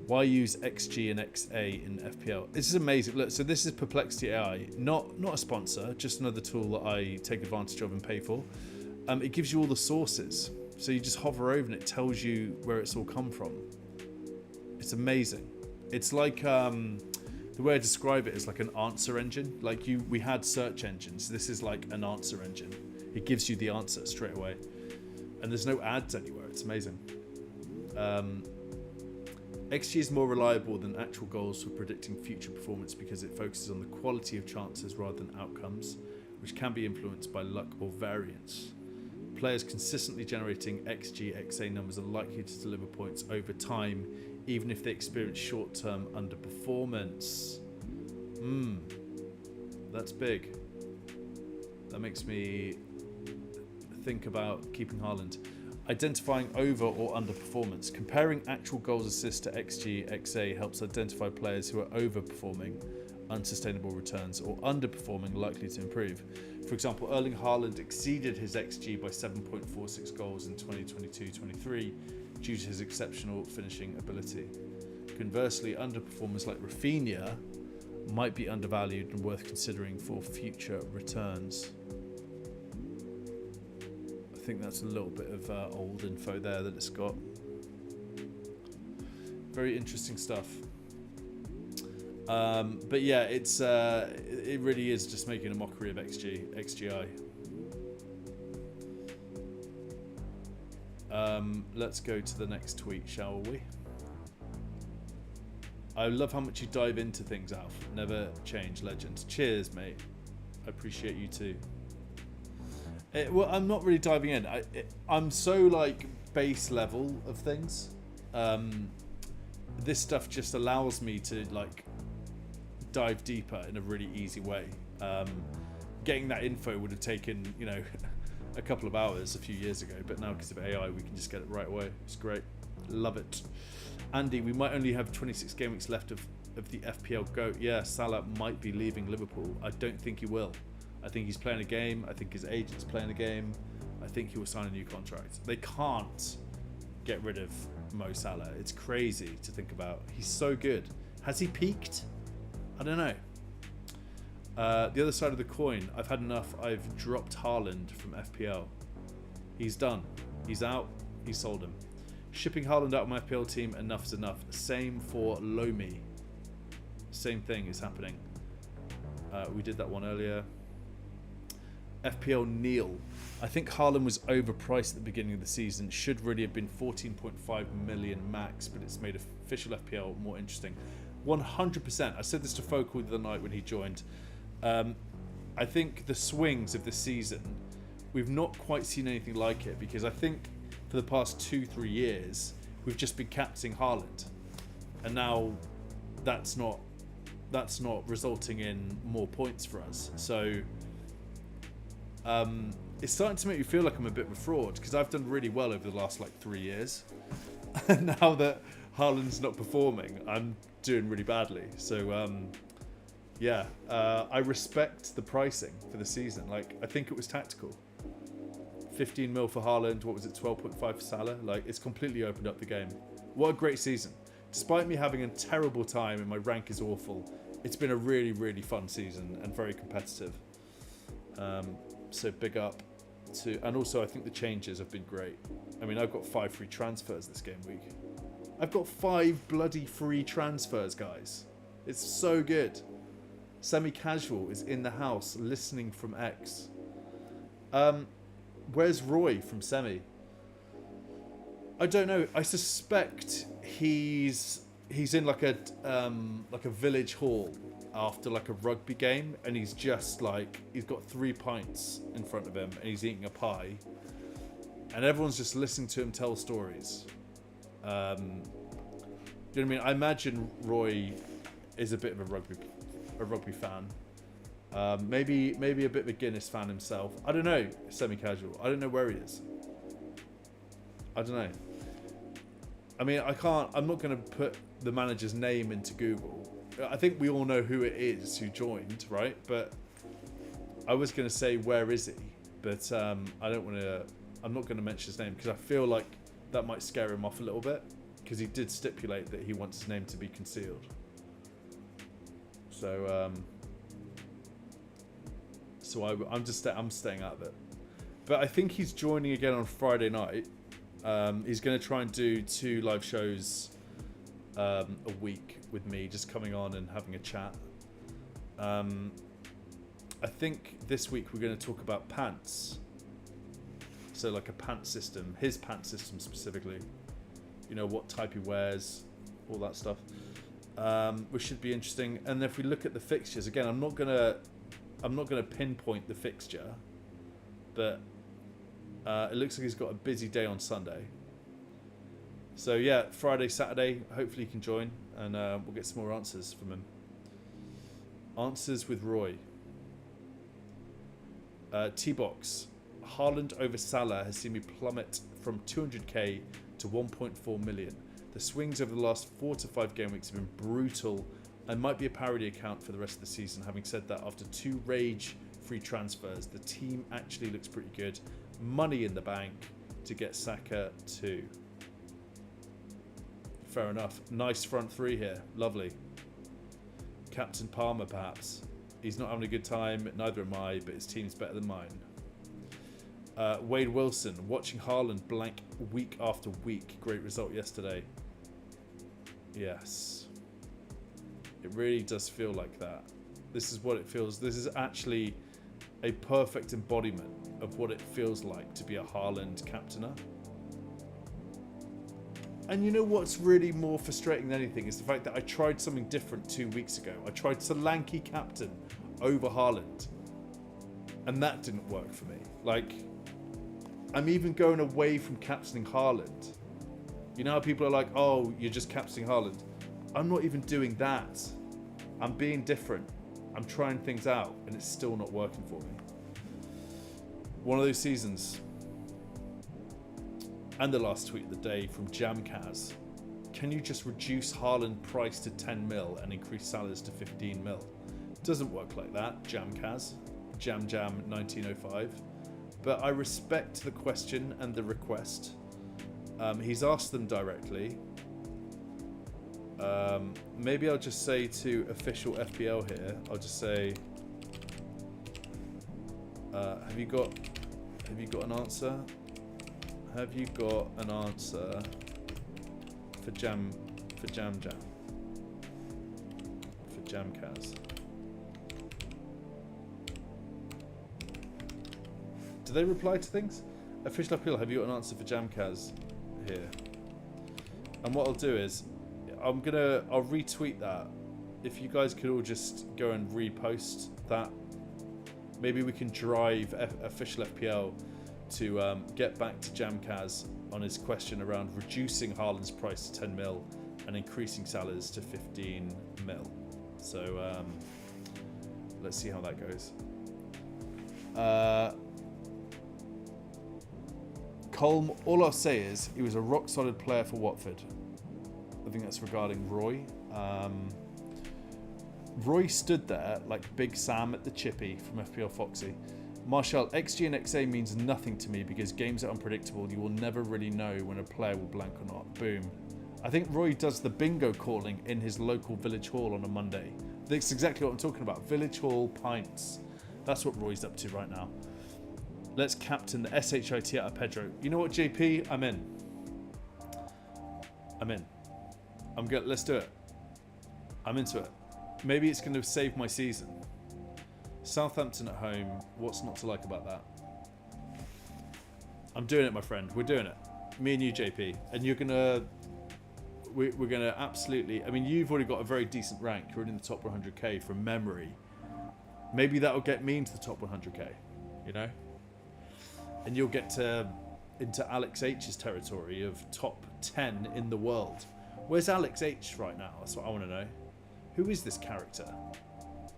Why use XG and XA in FPL? This is amazing. Look, so this is Perplexity AI, not a sponsor, just another tool that I take advantage of and pay for. It gives you all the sources. So you just hover over and it tells you where it's all come from. It's amazing. It's like, the way I describe it is like an answer engine. Like we had search engines. This is like an answer engine. It gives you the answer straight away. And there's no ads anywhere. It's amazing. XG is more reliable than actual goals for predicting future performance because it focuses on the quality of chances rather than outcomes, which can be influenced by luck or variance. Players consistently generating XG, XA numbers are likely to deliver points over time, even if they experience short-term underperformance. That's big. That makes me think about keeping Haaland. Identifying over or underperformance. Comparing actual goals assists to XG, XA helps identify players who are overperforming unsustainable returns, or underperforming likely to improve. For example, Erling Haaland exceeded his XG by 7.46 goals in 2022-23 due to his exceptional finishing ability. Conversely, underperformers like Rafinha might be undervalued and worth considering for future returns. I think that's a little bit of old info there that it's got. Very interesting stuff. But yeah, it really is just making a mockery of XGI. Let's go to the next tweet, shall we? I love how much you dive into things, Alf. Never change, legend. Cheers, mate. I appreciate you too. Well, I'm not really diving in. I'm so like base level of things. This stuff just allows me to like dive deeper in a really easy way. Getting that info would have taken, you know, a couple of hours a few years ago, but now because of AI, we can just get it right away. It's great. Love it. Andy, we might only have 26 game weeks left of the FPL GOAT. Yeah, Salah might be leaving Liverpool. I don't think he will. I think he's playing a game. I think his agent's playing a game. I think he will sign a new contract. They can't get rid of Mo Salah. It's crazy to think about. He's so good. Has he peaked? I don't know. The other side of the coin, I've had enough. I've dropped Haaland from FPL. He's done. He's out. He sold him. Shipping Haaland out of my FPL team, enough is enough. Same for Lomi. Same thing is happening. We did that one earlier. FPL Neil. I think Haaland was overpriced at the beginning of the season. Should really have been 14.5 million max, but it's made official FPL more interesting. 100%. I said this to Focal the other night when he joined. I think the swings of this season, we've not quite seen anything like it, because I think for the past 2-3 years we've just been captaining Haaland, and now that's not resulting in more points for us. So it's starting to make me feel like I'm a bit of a fraud, because I've done really well over the last like 3 years. And now that Haaland's not performing, I'm doing really badly. So yeah, I respect the pricing for the season. Like, I think it was tactical. 15 mil for Haaland, what was it, 12.5 for Salah? Like, it's completely opened up the game. What a great season. Despite me having a terrible time and my rank is awful, it's been a really, really fun season and very competitive. So big up to, and also I think the changes have been great. I mean, I've got 5 free transfers this game week. I've got 5 bloody free transfers, guys. It's so good. Semi-casual is in the house listening from X. Where's Roy from Semi? I don't know. I suspect he's in like a village hall after like a rugby game, and he's just like, he's got 3 pints in front of him and he's eating a pie, and everyone's just listening to him tell stories. Do you know what I mean? I imagine Roy is a bit of a rugby fan. Maybe a bit of a Guinness fan himself. I don't know. Semi-casual. I don't know where he is. I don't know. I mean, I'm not going to put the manager's name into Google. I think we all know who it is who joined, right? But I was going to say, where is he? But I don't want to. I'm not going to mention his name, because I feel like that might scare him off a little bit, because he did stipulate that he wants his name to be concealed. So I'm staying out of it. But I think he's joining again on Friday night. He's going to try and do 2 live shows a week with me, just coming on and having a chat. I think this week we're going to talk about pants. So like a pant system, his pant system specifically. You know, what type he wears, all that stuff. Which should be interesting. And if we look at the fixtures again, I'm not gonna pinpoint the fixture, but it looks like he's got a busy day on Sunday. So yeah, Friday, Saturday, hopefully he can join, and we'll get some more answers from him. Answers with Roy. T-Box. Haaland over Salah has seen me plummet from 200k to 1.4 million. The swings over the last 4 to 5 game weeks have been brutal I might be a parody account for the rest of the season. Having said that, after 2 rage-free transfers, the team actually looks pretty good. Money in the bank to get Saka too. Fair enough. Nice front 3 here. Lovely. Captain Palmer, perhaps. He's not having a good time. Neither am I, but his team's better than mine. Wade Wilson, watching Haaland blank week after week. Great result yesterday. Yes. It really does feel like that. This is what it feels. This is actually a perfect embodiment of what it feels like to be a Haaland captainer. And you know what's really more frustrating than anything is the fact that I tried something different 2 weeks ago. I tried Solanke captain over Haaland. And that didn't work for me. Like, I'm even going away from captaining Haaland. You know how people are like, oh, you're just captaining Haaland. I'm not even doing that. I'm being different. I'm trying things out, and it's still not working for me. One of those seasons. And the last tweet of the day from Jamkaz. Can you just reduce Haaland price to 10 mil and increase Salah's to 15 mil? Doesn't work like that, Jamkaz. Jam 1905. But I respect the question and the request. He's asked them directly. Maybe I'll just say to official FPL here, I'll just say, have you got an answer? Have you got an answer for Jamkaz? Do they reply to things? Official FPL, have you got an answer for Jamkaz here? And what I'll do is, I'll retweet that. If you guys could all just go and repost that, maybe we can drive official FPL to get back to Jamkaz on his question around reducing Haaland's price to 10 mil and increasing Salah's to 15 mil. So let's see how that goes. Colm, all I'll say is he was a rock solid player for Watford. I think that's regarding Roy. Roy stood there like Big Sam at the Chippy from FPL Foxy. Marshall, XG and XA means nothing to me because games are unpredictable. You will never really know when a player will blank or not. Boom. I think Roy does the bingo calling in his local village hall on a Monday. That's exactly what I'm talking about. Village hall pints. That's what Roy's up to right now. Let's captain the SHIT out of Pedro. You know what, JP? I'm in. I'm good. Let's do it. I'm into it. Maybe it's going to save my season. Southampton at home. What's not to like about that? I'm doing it, my friend. We're doing it. Me and you, JP. And you're gonna. We're gonna absolutely. I mean, you've already got a very decent rank. You're in the top 100k from memory. Maybe that'll get me into the top 100k. You know. And you'll get into Alex H's territory of top 10 in the world. Where's Alex H right now? That's what I want to know. Who is this character?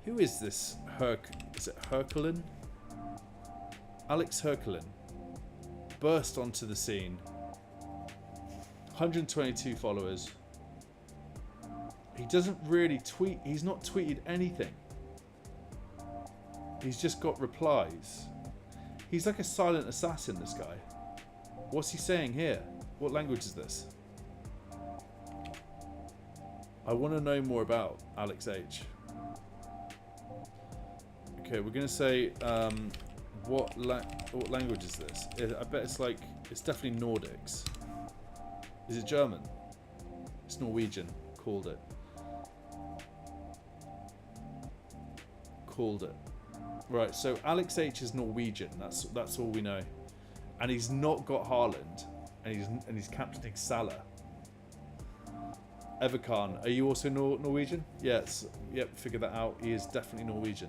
Who is this is it Herculen? Alex Herculen burst onto the scene. 122 followers. He doesn't really tweet. He's not tweeted anything. He's just got replies. He's like a silent assassin, this guy. What's he saying here? What language is this? I want to know more about Alex H. Okay, we're going to say, what language is this? I bet it's definitely Nordics. Is it German? It's Norwegian. Called it. Right, so Alex H is Norwegian. That's all we know. And he's not got Haaland, and he's captaining Salah. Everkhan, are you also Norwegian? Yes. Yep, figure that out. He is definitely Norwegian.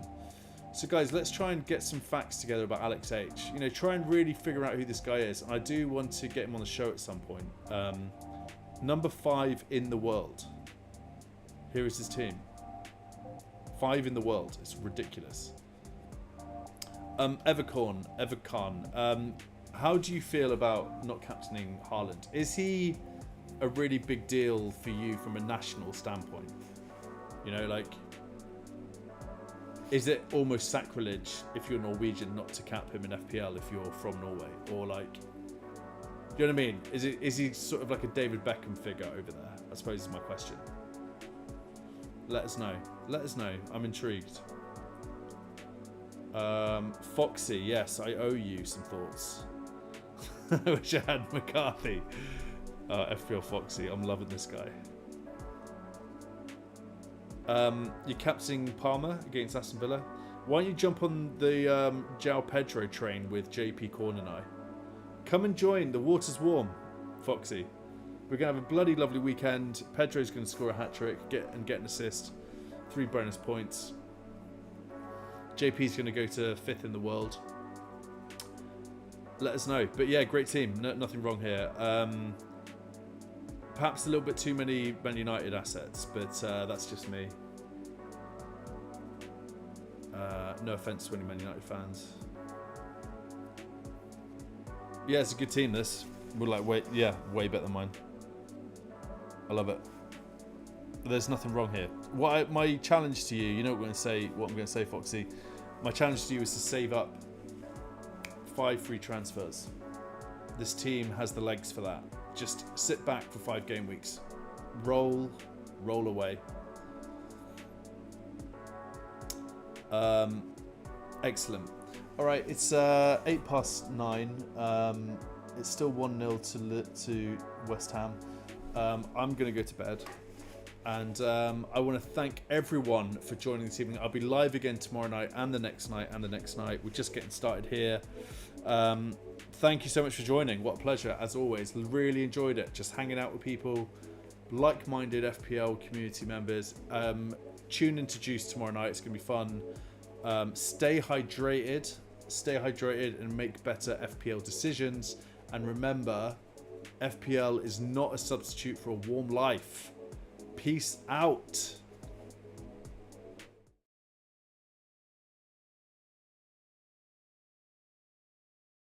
So guys, let's try and get some facts together about Alex H. You know, try and really figure out who this guy is. And I do want to get him on the show at some point. Number 5 in the world. Here is his team. 5 in the world. It's ridiculous. Everkhan. How do you feel about not captaining Haaland? Is he a really big deal for you from a national standpoint? You know, like, is it almost sacrilege if you're Norwegian not to cap him in FPL if you're from Norway? Or like, do you know what I mean? Is he sort of like a David Beckham figure over there? I suppose is my question. Let us know. Let us know. I'm intrigued. Foxy, yes, I owe you some thoughts. I wish I had McCarthy. FPL Foxy, I'm loving this guy. You're captaining Palmer against Aston Villa. Why don't you jump on the João Pedro train with JP Corn and I? Come and join. The water's warm, Foxy. We're going to have a bloody lovely weekend. Pedro's going to score a hat-trick, get an assist, 3 bonus points. JP's going to go to 5th in the world. Let us know. But yeah, great team. Nothing wrong here. Perhaps a little bit too many Man United assets, but that's just me. No offence to any Man United fans. Yeah, it's a good team, this. We're like, way better than mine. I love it. There's nothing wrong here. My challenge to you, you know what I'm going to say, Foxy. My challenge to you is to save up 5 free transfers. This team has the legs for that. Just sit back for 5 game weeks. Roll away. Excellent. All right, it's 9:08. It's still 1-0 to West Ham. I'm going to go to bed. And I want to thank everyone for joining this evening. I'll be live again tomorrow night and the next night and the next night. We're just getting started here. Thank you so much for joining. What a pleasure, as always. Really enjoyed it. Just hanging out with people, like-minded FPL community members. Tune into Juice tomorrow night. It's going to be fun. Stay hydrated and make better FPL decisions. And remember, FPL is not a substitute for a warm life. Peace out.